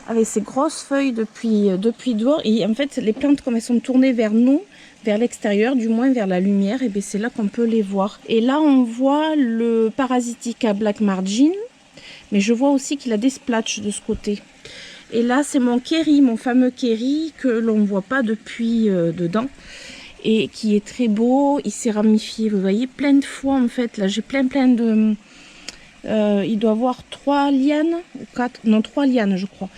avec ses grosses feuilles depuis dehors. Et en fait, les plantes, comme elles sont tournées vers nous, vers l'extérieur, du moins vers la lumière, et bien c'est là qu'on peut les voir. Et là, on voit le Parasitica Black Margin, mais je vois aussi qu'il a des splatchs de ce côté. Et là, c'est mon Kerry, mon fameux Kerry, que l'on ne voit pas depuis dedans. Et qui est très beau. Il s'est ramifié, vous voyez, plein de fois en fait. Là, j'ai plein de... il doit avoir 3 lianes, ou 4, non 3 lianes je crois.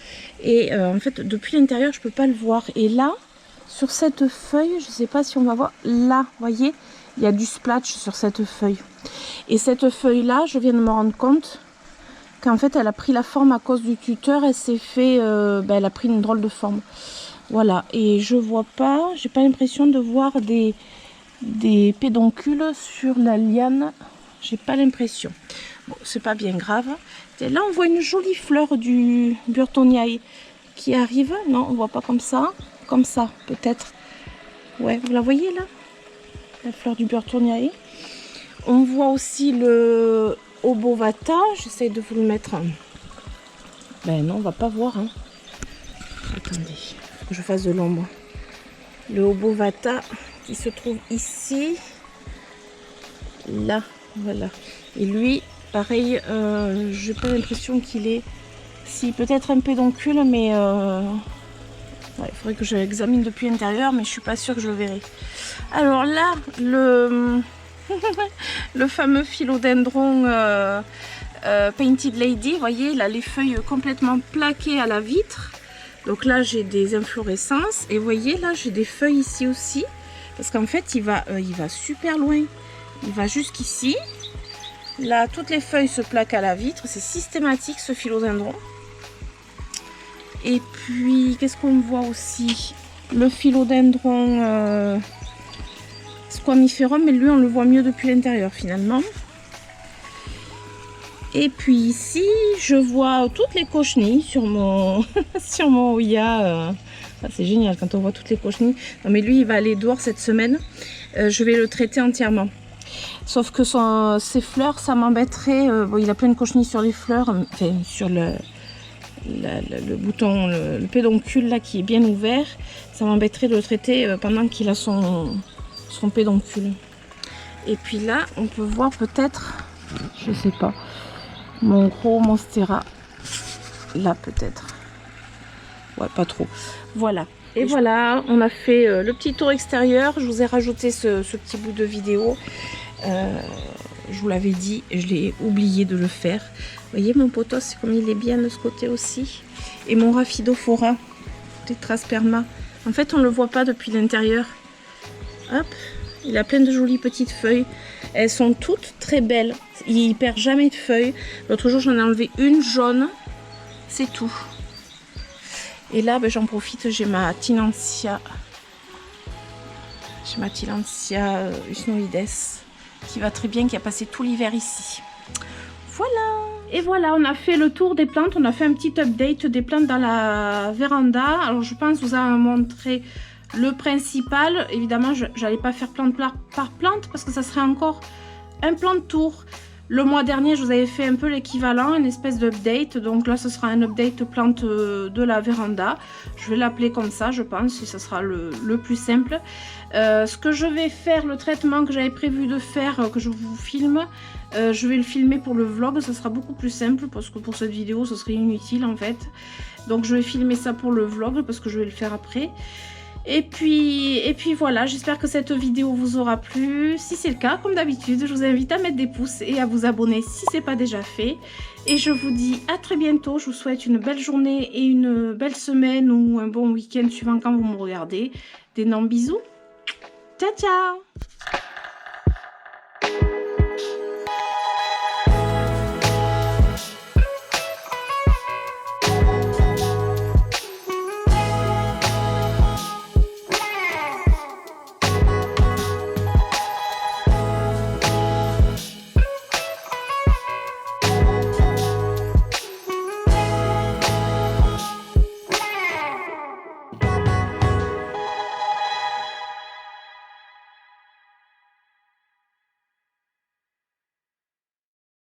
Et en fait, depuis l'intérieur, je ne peux pas le voir. Et là, sur cette feuille, je ne sais pas si on va voir, là, vous voyez, il y a du splatch sur cette feuille. Et cette feuille-là, je viens de me rendre compte qu'en fait elle a pris la forme à cause du tuteur. Elle s'est fait elle a pris une drôle de forme, voilà. Et je vois pas, j'ai pas l'impression de voir des pédoncules sur la liane, j'ai pas l'impression. Bon, c'est pas bien grave. Et là on voit une jolie fleur du Burtoniae qui arrive. Non, on voit pas comme ça peut-être. Ouais, vous la voyez là, la fleur du Burtoniae. On voit aussi le Obovata, j'essaie de vous le mettre. Ben non, on va pas voir. Hein. Attendez, faut que je fasse de l'ombre. Le Obovata qui se trouve ici. Là, voilà. Et lui, pareil, j'ai pas l'impression qu'il est... Si, peut-être un pédoncule, mais... Ouais, il faudrait que je l'examine depuis l'intérieur, mais je suis pas sûre que je le verrai. Alors là, le fameux philodendron Painted Lady, vous voyez, il a les feuilles complètement plaquées à la vitre. Donc là, j'ai des inflorescences. Et vous voyez, là, j'ai des feuilles ici aussi. Parce qu'en fait, il va super loin. Il va jusqu'ici. Là, toutes les feuilles se plaquent à la vitre. C'est systématique, ce philodendron. Et puis, qu'est-ce qu'on voit aussi? Le philodendron Squamiferum, mais lui, on le voit mieux depuis l'intérieur, finalement. Et puis ici, je vois toutes les cochenilles sur mon sur mon Oya. C'est génial quand on voit toutes les cochenilles. Non, mais lui, il va aller dehors cette semaine. Je vais le traiter entièrement. Sauf que ses fleurs, ça m'embêterait. Bon, il a plein de cochenilles sur les fleurs, enfin, sur le bouton, le pédoncule là qui est bien ouvert. Ça m'embêterait de le traiter pendant qu'il a son pédoncule. Et puis là, on peut voir peut-être, je sais pas, mon gros monstera. Là peut-être. Ouais, pas trop. Voilà. Et voilà, on a fait le petit tour extérieur. Je vous ai rajouté ce petit bout de vidéo. Je vous l'avais dit, je l'ai oublié de le faire. Vous voyez mon potos, comme il est bien de ce côté aussi. Et mon Rhaphidophora Tetrasperma. En fait, on ne le voit pas depuis l'intérieur. Hop, il a plein de jolies petites feuilles. Elles sont toutes très belles. Il ne perd jamais de feuilles. L'autre jour, j'en ai enlevé une jaune. C'est tout. Et là, ben, j'en profite, j'ai ma Tillandsia. J'ai ma Tillandsia usnoides qui va très bien, qui a passé tout l'hiver ici. Voilà. Et voilà, on a fait le tour des plantes. On a fait un petit update des plantes dans la véranda. Alors, je pense vous en montrer le principal. Évidemment, je n'allais pas faire plante par plante parce que ça serait encore un plan de tour. Le mois dernier, je vous avais fait un peu l'équivalent, une espèce d'update. Donc là, ce sera un update plante de la véranda. Je vais l'appeler comme ça, je pense, et ce sera le plus simple. Ce que je vais faire, le traitement que j'avais prévu de faire, que je vous filme, je vais le filmer pour le vlog. Ce sera beaucoup plus simple parce que pour cette vidéo, ce serait inutile en fait. Donc je vais filmer ça pour le vlog parce que je vais le faire après. Et puis voilà, j'espère que cette vidéo vous aura plu. Si c'est le cas, comme d'habitude, je vous invite à mettre des pouces et à vous abonner si ce n'est pas déjà fait. Et je vous dis à très bientôt. Je vous souhaite une belle journée et une belle semaine ou un bon week-end suivant quand vous me regardez. D'énormes bisous. Ciao, ciao!